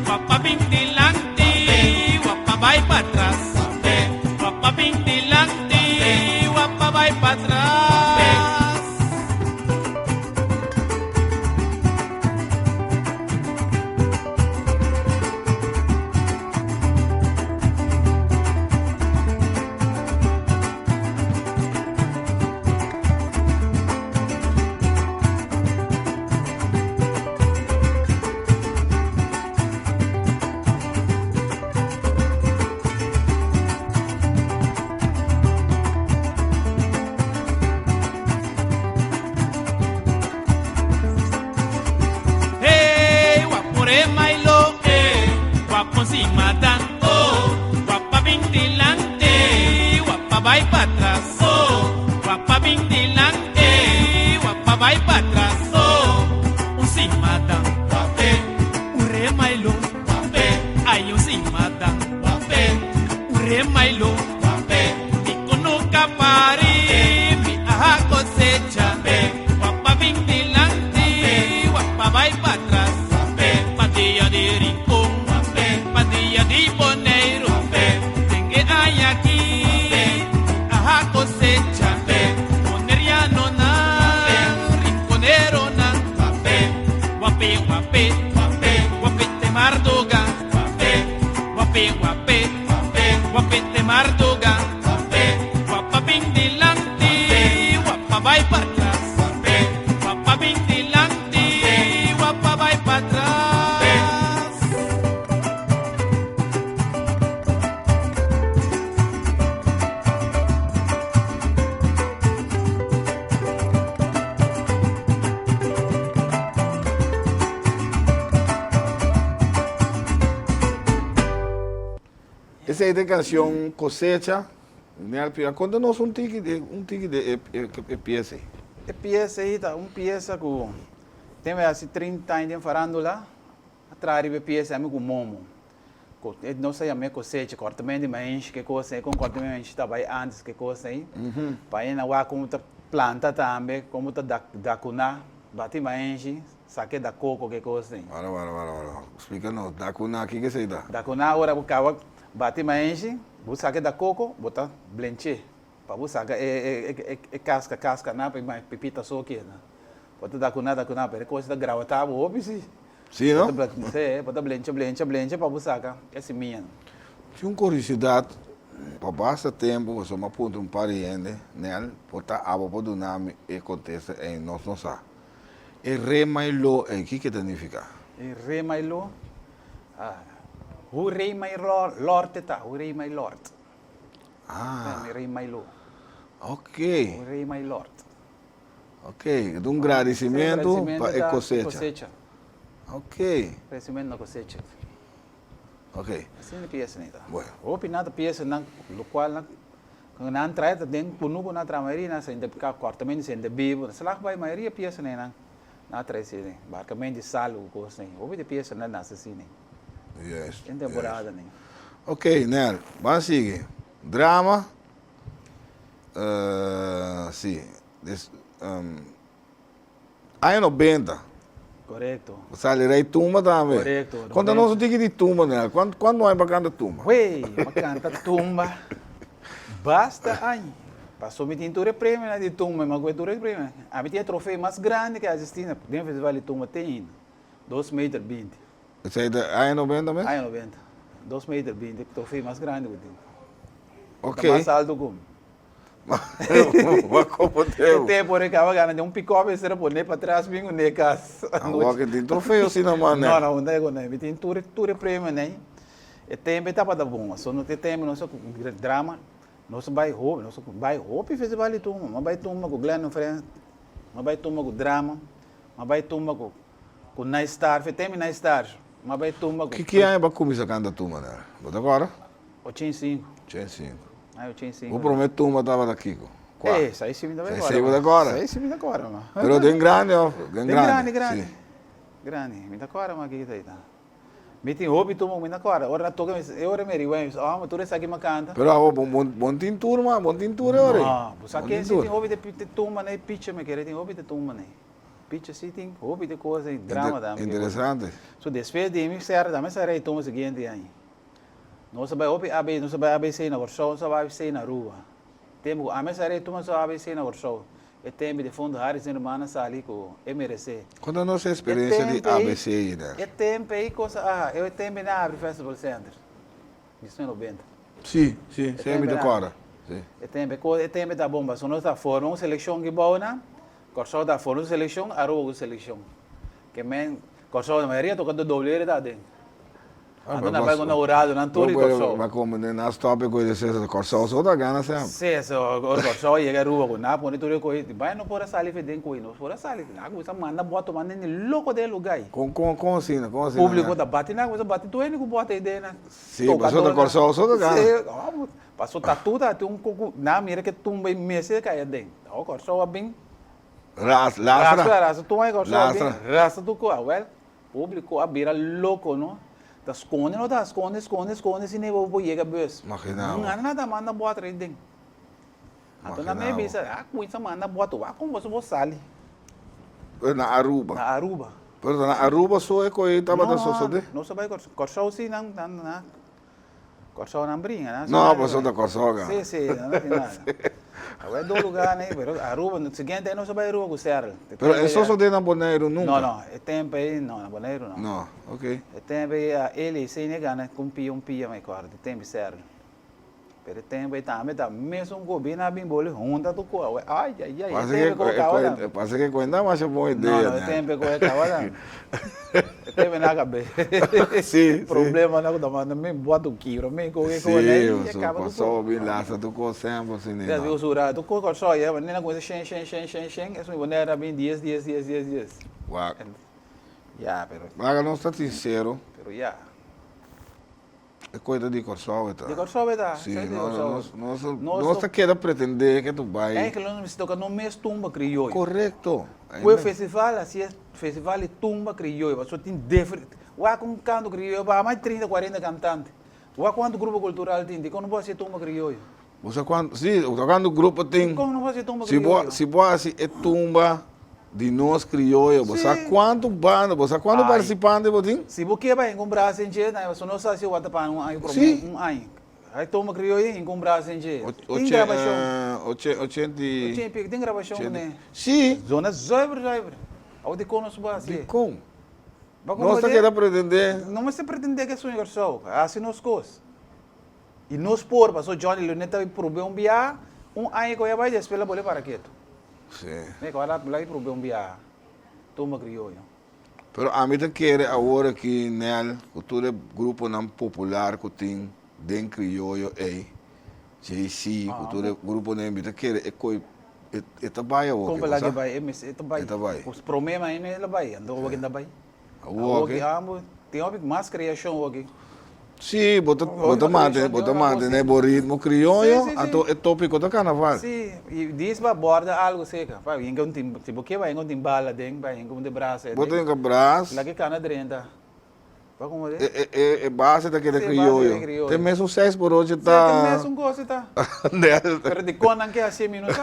Speaker 9: wapa bing dilanti, Usimadan, guapa bing dilante, guapa vai para atrás, guapa bing dilante, guapa vai para atrás, usimadan, guape, ure mailo, guape, ay usimadan, guape, ure mailo, guape, mi conuca pari, mi aha cosecha, guapa bing dilante, guapa vai para atrás, patilla de rincón, patilla de boneiro, tengue hay aquí, aha cosecha, boneriano na, rinconero na, guape, guape, guape, guape te mardoga, guape, guape, guape te mardoga, guapa bing dilante, guapa vai para atrás, guapa bing dilante, guapa vai para atrás.
Speaker 1: Essa aí da canção Cosecha, né? Conta-nos um tique de pieza.
Speaker 8: É pieza aí, tá? Pieza que tem assim 30 anos de farándola, atrás de pieza é com momo. Não sei a minha cosecha, cortamento de maíz, que coisa aí, com cortamento de maíz estava antes, que coisa aí. Para ir na rua como tá planta também, como tá da cuna, bate maíz, saque da coco, que coisa aí.
Speaker 1: Para. Explica-nos, da cuna, o que é isso aí?
Speaker 8: Da cuna, agora o cara bate maíz, você saque da coco, bota blanche. Para você sacar casca, na pepita só aqui, né? Bota da cuna, para coisa da grava tá, óbvio sim.
Speaker 1: Sim, não?
Speaker 8: Bota blanche, para você sacar, esse minha.
Speaker 1: Tinha uma curiosidade, para basta tempo, você me aponta um pariente, né? Bota água para do nome e acontece em nós não sabe. E rei mailo, o que significa?
Speaker 8: E rei mailo, o rei mailo, lord tá, o rei mailo lord. O rei mailo.
Speaker 1: Ok.
Speaker 8: O rei mailo lord.
Speaker 1: Ok, de um agradecimento para a cosecha. Ok.
Speaker 8: Agradecimento na cosecha.
Speaker 1: Ok.
Speaker 8: Assim é pieza, né?
Speaker 1: Bueno.
Speaker 8: O pinado pieza, no qual quando não traz, tem punubo na tramarina, sem de cortamento, sem de bibo, se lá vai maioria pieza, né? Na traz, né? Barcamento de sal, o coisa, né? Houve de pieza, né? Nasce assim, né?
Speaker 1: Yes.
Speaker 8: Tem temporada, né?
Speaker 1: Ok, Nel, vamos seguir. Drama. Sim. Aí 90.
Speaker 8: Correto.
Speaker 1: Salirei tumba também.
Speaker 8: Correto.
Speaker 1: Conta-nos um tique de tumba, Nel. Quando é bacana tumba?
Speaker 8: Ué, bacana tumba. Basta, ai. Passou minha tintura prêmio de tumba, mas tintura prêmio. A minha tinha troféu mais grande que a Argentina. Dentro do festival de tumba tem 2,20 metros.
Speaker 1: Isso aí é 90 mesmo?
Speaker 8: Aí 90. 2,20 metros, troféu mais grande que tem.
Speaker 1: Ok.
Speaker 8: Mais alto como.
Speaker 1: Mas como deu?
Speaker 8: Até por aí, acaba ganhando picope, será por para trás, vinho ne casa.
Speaker 1: Agora que tem troféu, assim, não, mano.
Speaker 8: Não, não é, me tem tudo prêmio, né? E tem etapa da bom, só não tem tempo, não só drama, não só vai roupa e festival de turma, mas vai turma com Glenn Frente, mas vai turma com drama, mas vai turma com Night Star, tem Night Star, mas vai turma com...
Speaker 1: Que é para começar a cantar turma, né? Bota agora?
Speaker 8: 85.
Speaker 1: 85.
Speaker 8: Aí 85.
Speaker 1: O prometo turma estava daqui.
Speaker 8: É, sai sim da agora.
Speaker 1: Sai agora.
Speaker 8: Sai sim da agora, mano.
Speaker 1: Pero tem grande, ó. Tem
Speaker 8: grande.
Speaker 1: Sim.
Speaker 8: Grande, me da agora, mas que tá. Me tem hobby turma, me da agora. Ora toca, eu ora me riu, mas tu essa aqui me canta.
Speaker 1: Pero bom tem turma, ora.
Speaker 8: Ah, você aqui se tem hobby de turma, né? Pitcha me querer tem hobby de turma, né? Pitcha sim tem hobby de coisa, drama da.
Speaker 1: Interessante.
Speaker 8: So después de mim será, também será turma seguinte aí. Não se vai ABC na workshop, não se vai ABC na rua. Temos a mesa aí, turma só ABC na workshop. E tem de fundo Harris irmã ali com MRC.
Speaker 1: Quando a nossa experiência de ABC aí, né?
Speaker 8: E tem aí coisa, eu tenho na Abre Festival Center. Isso é 90.
Speaker 1: Sim, sempre de cora.
Speaker 8: E tem da bomba, só nós da forma, uma seleção que boa, né? Workshop da forma, seleção, a rua seleção. Que men, workshop da maioria tocando doble da dentro. Ando na vai com na urado, na turi corso.
Speaker 1: Vai como na stop com esse corso, só da gana sempre.
Speaker 8: Sim, so corso chega rua com na pone turi coi, vai não pode sair feden coi, não pode sair. Na coisa manda bota manda nem louco de lugar.
Speaker 1: Como assim, como assim?
Speaker 8: Público da bate na coisa bate tu ele com bota ideia na.
Speaker 1: Sim, passou da corso, só da gana.
Speaker 8: Sim, passou tatu tá tem na mira que tumba mese cai dentro. O corso é bem Lastra, tu vai corso bem. Lastra tu co, well, público a beira louco, não? Da esconde, não da esconde, se nem vou chegar bus.
Speaker 1: Imagina.
Speaker 8: Não nada manda bota aí dentro. Então na minha bisa, coisa manda bota, como você vou sair.
Speaker 1: Na Aruba.
Speaker 8: Na Aruba.
Speaker 1: Pero na Aruba só é coisa tava da só de.
Speaker 8: Não sabe corso sim não corso não brinca,
Speaker 1: não passou da corso.
Speaker 8: Sim, não tem nada. Agora é do lugar, né? Pero Aruba, no seguinte não sabe Aruba com Serra.
Speaker 1: Pero é só de na Bonaire nunca.
Speaker 8: Não, é tempo aí, não, na Bonaire não.
Speaker 1: Não, ok.
Speaker 8: É tempo aí, ele sem negar, né? Com pia mais corda, tempo Serra. Pero tempo aí também tá mesmo um gobi na bimbole, junta do coa. Ai,
Speaker 1: passa que coisa mas é boa ideia.
Speaker 8: Não, é tempo que eu tava é tempo na cabeça.
Speaker 1: Sim.
Speaker 8: Problema não da manda me bota o quiro, me coisa
Speaker 1: e acaba do só bem lá, tu com sempre assim, né?
Speaker 8: Já viu sura, tu com só aí, mas nem coisa shen, isso me bonera bem dias.
Speaker 1: Uau.
Speaker 8: Já, pero.
Speaker 1: Mas não está sincero.
Speaker 8: Pero já.
Speaker 1: É coisa de corso, tá?
Speaker 8: De corso, tá?
Speaker 1: Sim, não está querendo pretender que tu vai.
Speaker 8: É que não me toca no mês tumba crioulo.
Speaker 1: Correto.
Speaker 8: O festival, assim, festival de tumba crioulo, só tem diferente. Uá, com canto crioulo, mais 30, 40 cantantes. Uá, quanto grupo cultural tem? Como não pode ser tumba crioulo?
Speaker 1: Você quando, sim, quando o grupo tem.
Speaker 8: Como não pode ser tumba crioulo?
Speaker 1: Se você é tumba de nós crioulo, você quanto banda, você quanto participante você tem?
Speaker 8: Se você vai comprar sem dinheiro, você não sabe se vai tapar um ano, aí tumba crioulo em comprar sem dinheiro. Tem gravação.
Speaker 1: 80
Speaker 8: tem gravação, né?
Speaker 1: Sim.
Speaker 8: Zona zoibre. Ao de conosco assim.
Speaker 1: Como? Não está querendo pretender.
Speaker 8: Não se pretender que é sonho só, assim nos coisas. E nos por, passou Johnny Luneta e proveu biá, ano que eu vai despelar boleto para quieto.
Speaker 1: Sim.
Speaker 8: Me agora lá e proveu biá, toma crioulo.
Speaker 1: Pero a mim quer agora que nel cultura grupo não popular que tem den crioulo aí, JC cultura grupo nem me quer é coi é trabalha o.
Speaker 8: Como lá que vai, é trabalha. Os problemas aí não é vai, ando o que ainda vai. O que tem mais criação aqui.
Speaker 1: Sim, bota mantém, né? O ritmo crioulo, é tópico do carnaval.
Speaker 8: Sim, e diz para borda algo seca. Vai, tipo que vai encontrar bala dentro, vai encontrar braço.
Speaker 1: Bota em braço.
Speaker 8: Lá que cana drenta. Vai como
Speaker 1: é base daquele crioulo. Tem mesmo 6 por hoje tá.
Speaker 8: Tem mesmo coisa tá. Pero de quando que é 6 minutos.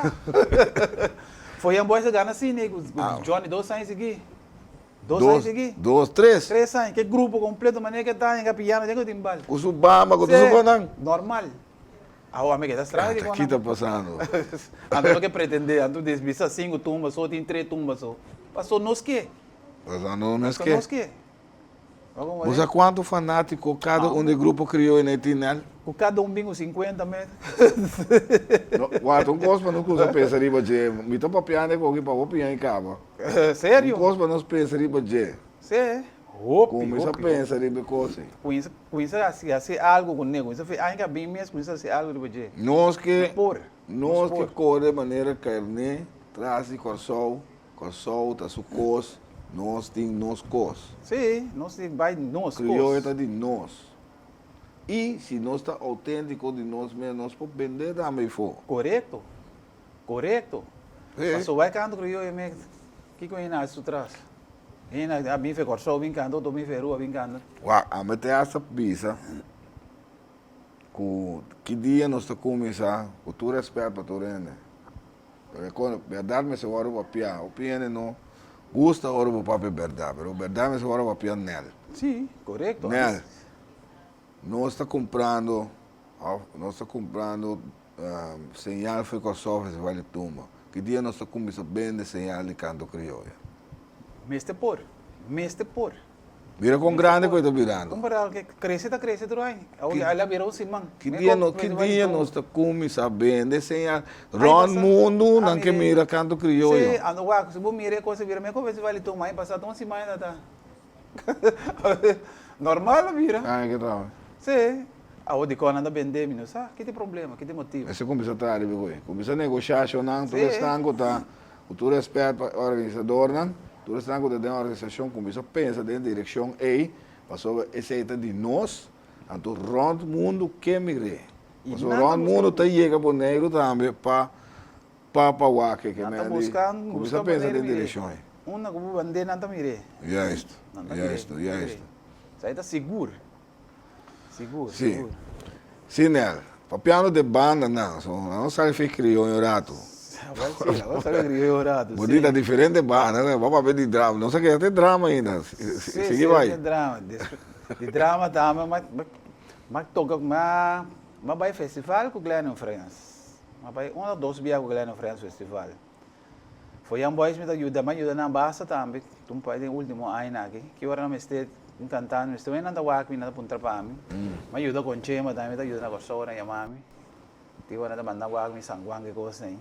Speaker 8: Foi um boy gana assim, né? Johnny 2 anos aqui. 2 anos aqui?
Speaker 1: 2, 3?
Speaker 8: 3 anos, que grupo completo, maneira que tá em capiano, tem que timbal.
Speaker 1: O Subama, o Subanang?
Speaker 8: Normal. Ah, o amigo da estrada.
Speaker 1: O que está passando?
Speaker 8: Ando que pretender, ando desvisa 5 tumbas, só tem 3 tumbas só. Passou nos que?
Speaker 1: Passou nos que?
Speaker 8: Nos que?
Speaker 1: Você quanto fanático cada um de grupo criou em Tinel?
Speaker 8: Com cada um bingo 50 metros.
Speaker 1: Quanto um gosto não usa pensa riba de, me tô papiando com alguém para o piano em cabo.
Speaker 8: Sério?
Speaker 1: Um gosto não pensa riba de.
Speaker 8: Sim.
Speaker 1: Como isso pensa riba coisa.
Speaker 8: Com isso assim algo com nego, isso ainda bem mesmo, com isso assim algo riba de.
Speaker 1: Nós que corre de maneira carne, traz de corso, tá sucos. Nós temos nós cos.
Speaker 8: Sim, nós vai nós cos.
Speaker 1: Crioulo está de nós. E se nós está autêntico de nós mesmos, nós podemos vender também for.
Speaker 8: Correto. Mas vai canto crioulo mesmo. Que coisa isso traz? A mim foi corso brincando, eu me ferrou brincando.
Speaker 1: Uau, a mim tem essa pizza. Que dia nós está começando, com todo respeito para todo mundo. Porque quando verdade me se vai para piar, o piano não gusta ora o papel verdade, mas verdade me se vai para piar nele.
Speaker 8: Sim, correto.
Speaker 1: Nele. Nós está comprando señal foi com sofre se vale tumba. Que dia nós está começando a vender señal de canto crioulo.
Speaker 8: Meste por.
Speaker 1: Vira com grande coisa virando.
Speaker 8: Comprar que cresce tu aí. Ela virou simão.
Speaker 1: Que dia nós está começando a vender señal. Ron mundo não que mira canto crioulo.
Speaker 8: Sim, ando se vou mirar coisa vira me conversa vale tumba aí passar tão simão ainda tá. Normal, mira.
Speaker 1: Ah, que tal?
Speaker 8: Sim. A o de quando anda vender, menino, sabe? Que tem problema, que tem motivo.
Speaker 1: Você começa a trabalhar, começa a negociar, não, tu
Speaker 8: Sim.
Speaker 1: está tá, tu respeita o organizador, não, tu está com a organização, começa a pensar dentro da direção aí, passou aceita de nós, então rond mundo que migre. Passou rond mundo tá chega por negro também para o que me
Speaker 8: Nada buscando,
Speaker 1: começa a pensar dentro da direção aí.
Speaker 8: Uma como vender nada mire.
Speaker 1: Já isto.
Speaker 8: Isso aí está seguro. Seguro,
Speaker 1: Sim.
Speaker 8: seguro.
Speaker 1: Sim, Nel. Papiano de banda, não sabe fazer crioulo rato.
Speaker 8: Agora sabe agriorado.
Speaker 1: Bonita diferente banda, né? Vamos ver de drama. Não sei que tem drama ainda. Sigue vai.
Speaker 8: Tem drama. De drama também, mas toca, mas vai festival com o Glenn France. Mas vai 1 ou 2 dias com o Glenn France festival. Foi um boys me ajuda na base também. Tu pode último ano aqui, que agora não estou cantando, estou indo a walk, nada punta para mim. Me ajuda com chema também, me ajuda na corsora e mami. Tigo na mandar walk me sanguang que coisa aí.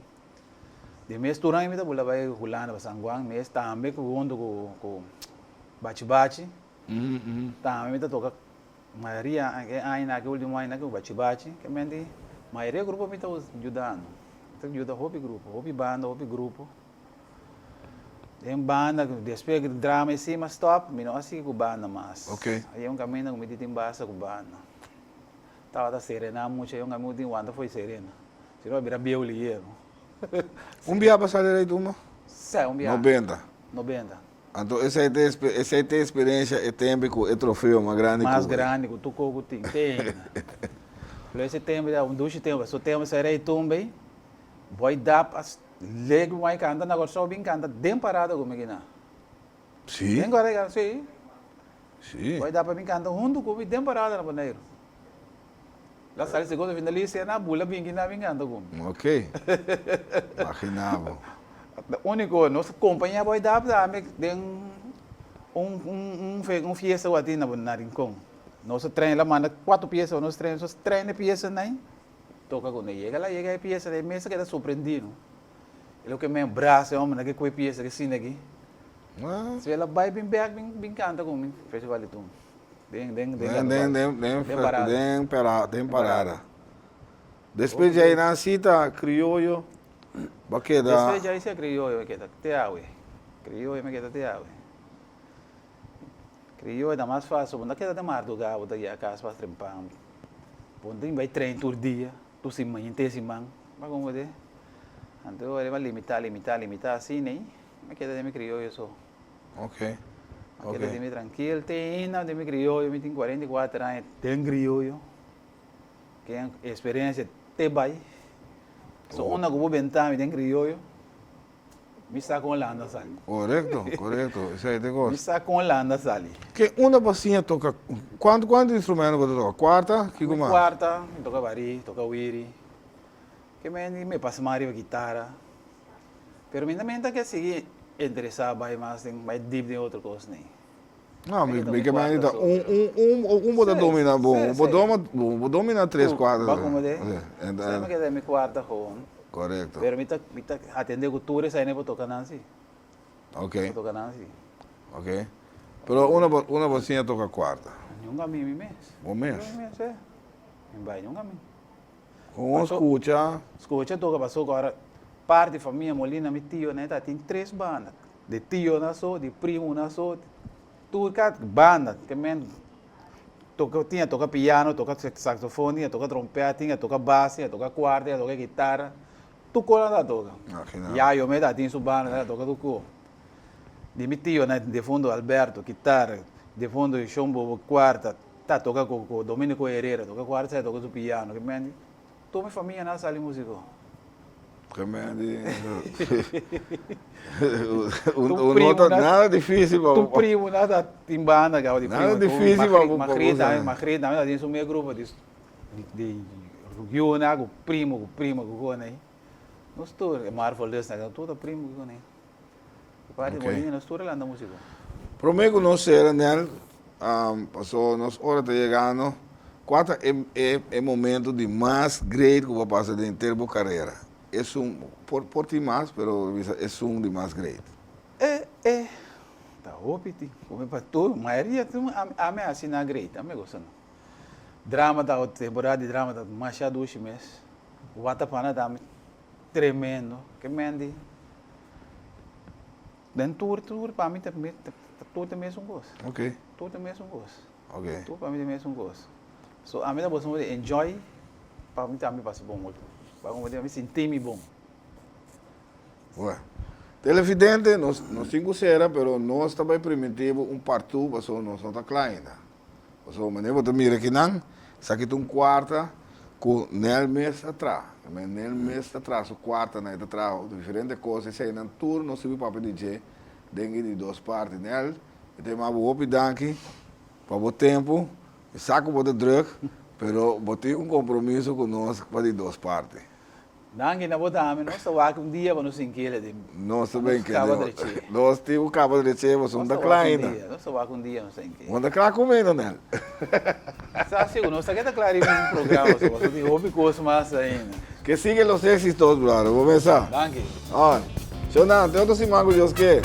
Speaker 8: De mês turang me bula vai hulando para sanguang, mês também com o com bate-bate. Também me toca maioria aí na que último ano que o bate-bate, que me maioria grupo me está ajudando. Ajuda hobby grupo, hobby banda, hobby grupo. Tem banda, depois drama em cima, stop, não assim com banda mais.
Speaker 1: Ok.
Speaker 8: Aí caminho com medita em base com banda. Estava serena muito, aí caminho de wanda foi serena. Se não vira biolio.
Speaker 1: Dia para sair aí, turma?
Speaker 8: Sim, dia.
Speaker 1: 90.
Speaker 8: 90.
Speaker 1: Então, essa é a experiência, é tempo com o troféu mais grande.
Speaker 8: Mais grande, com tu coco tem. Esse tempo, duas tempos, só temos serei tumbe, vai dar para lego mais canta, agora só bem canta, bem parado como que não.
Speaker 1: Sim.
Speaker 8: Bem agora, sim.
Speaker 1: Sim.
Speaker 8: Vai dar para mim cantar junto com bem parado na bandeira. Lá sai segundo fim da lista na bula bem que não bem canta com.
Speaker 1: Ok. Imaginava.
Speaker 8: O único, nossa companhia vai dar para mim tem um fiesta o atina na rincão. Nosso trem lá manda 4 peças, nosso trem peça nem. Toca com ele, chega a peça de mesa que está surpreendido. Ele que me abraça, homem, naquele coi peça que sim aqui. Se ela vai bem canta comigo, festival de tum. Den
Speaker 1: parada. Depois de aí na cita, crioulo, baqueda.
Speaker 8: Depois de aí se crioulo, me queda te awe. Crioulo me queda te awe. Crioulo é mais fácil, quando queda de mar do galo, daí a casa para trempar. Quando vai trem todo dia, tu se manhã, te se man, vai como é? Então ele vai limitar assim, né? Me queda de me crioulo só.
Speaker 1: Ok.
Speaker 8: Me queda de me tranquilo, tem ainda de me crioulo, me tem 44 anos, tem crioulo. Que é experiência te vai. Só uma que vou bentar, me tem crioulo. Me está com Holanda sali.
Speaker 1: Correto. Isso aí tem gosto.
Speaker 8: Me está com Holanda sali.
Speaker 1: Que uma bacinha toca. Quanto instrumento você toca? Quarta? Que como?
Speaker 8: Quarta, toca bari, toca wiri. Que me passa mais a guitarra. Pero me também tá que seguir interessado mais deep de outra coisa nem.
Speaker 1: Não, me que mais pode dominar bom, pode dominar 3, 4.
Speaker 8: Vai como é? Sempre que é me quarta com.
Speaker 1: Correto.
Speaker 8: Pero me tá atender cultura sai nem vou tocar assim.
Speaker 1: Ok.
Speaker 8: Vou tocar assim.
Speaker 1: Ok. Pero uma bacinha toca quarta.
Speaker 8: Nunca me mês.
Speaker 1: Bom mês.
Speaker 8: É. Vai nunca me.
Speaker 1: Com escuta.
Speaker 8: Escuta toca passou agora parte da família Molina, meu tio, né, tem 3 bandas. De tio na só, de primo na só. Tudo cada banda, que men toca piano, toca saxofone, toca trompete, toca baixo, toca quarta, toca guitarra. Tu cola da toca. E aí eu me dá tem sua banda, toca do co. De meu tio, né, de fundo Alberto, guitarra, de fundo Chombo quarta, tá toca com Domenico Herrera, toca quarta, toca do piano, que men. Toda minha família na sala de música.
Speaker 1: Que men. Nada difícil para.
Speaker 8: Tu primo nada timbanda, gao de primo.
Speaker 1: Nada difícil para.
Speaker 8: Macrida, tem o meu grupo de Rugiona, o primo, com né. Nós todos, Marvel desse, todo primo com né. Parte bolinha, nós todos lá na música.
Speaker 1: Prometo nós ser, né? Passou, nós hora tá chegando. Qual é o momento de mais great que vai passar de inteira carreira? É por ti mais, mas é de mais great.
Speaker 8: Tá Opiti, come para tudo, maioria a me assim na great, a me gosta não. Drama da temporada de drama da Masha duas meses. O Watapana da tremendo, que mendi. Dan tour para mim também tudo mesmo gosto.
Speaker 1: Ok.
Speaker 8: Tudo mesmo gosto.
Speaker 1: Ok.
Speaker 8: Tudo para mim mesmo gosto. So a mim da boa de enjoy, para mim também passa bom. Para mim me sentir bom.
Speaker 1: Ué. Televidente, nós cinco será, pero nós também primitivo partu, mas nós não está kleina. So, mas você mira aqui não, isso aqui tem quarta com nel mês atrás. Mas nel mês atrás, o quarta na atrás, diferentes coisas, isso aí na turno, nós subimos para DJ, dengue de duas partes nel, e tem mais boa danke, para o tempo, saco para druk, pero botei compromisso conosco para de duas partes.
Speaker 8: Danke na boa nós estamos dia para nos enquilha de.
Speaker 1: Nós também que nós temos o cabo de recheio, nós somos da kleina.
Speaker 8: Nós estamos dia, não sei quê.
Speaker 1: Onde é que ela comendo nela?
Speaker 8: Sabe, nós estamos aqui claro no programa, só tem hobby coisa mais ainda.
Speaker 1: Que siga os éxitos, brother. Vou começar.
Speaker 8: Danke.
Speaker 1: Olha, Xonão, tem outro simago de Deus que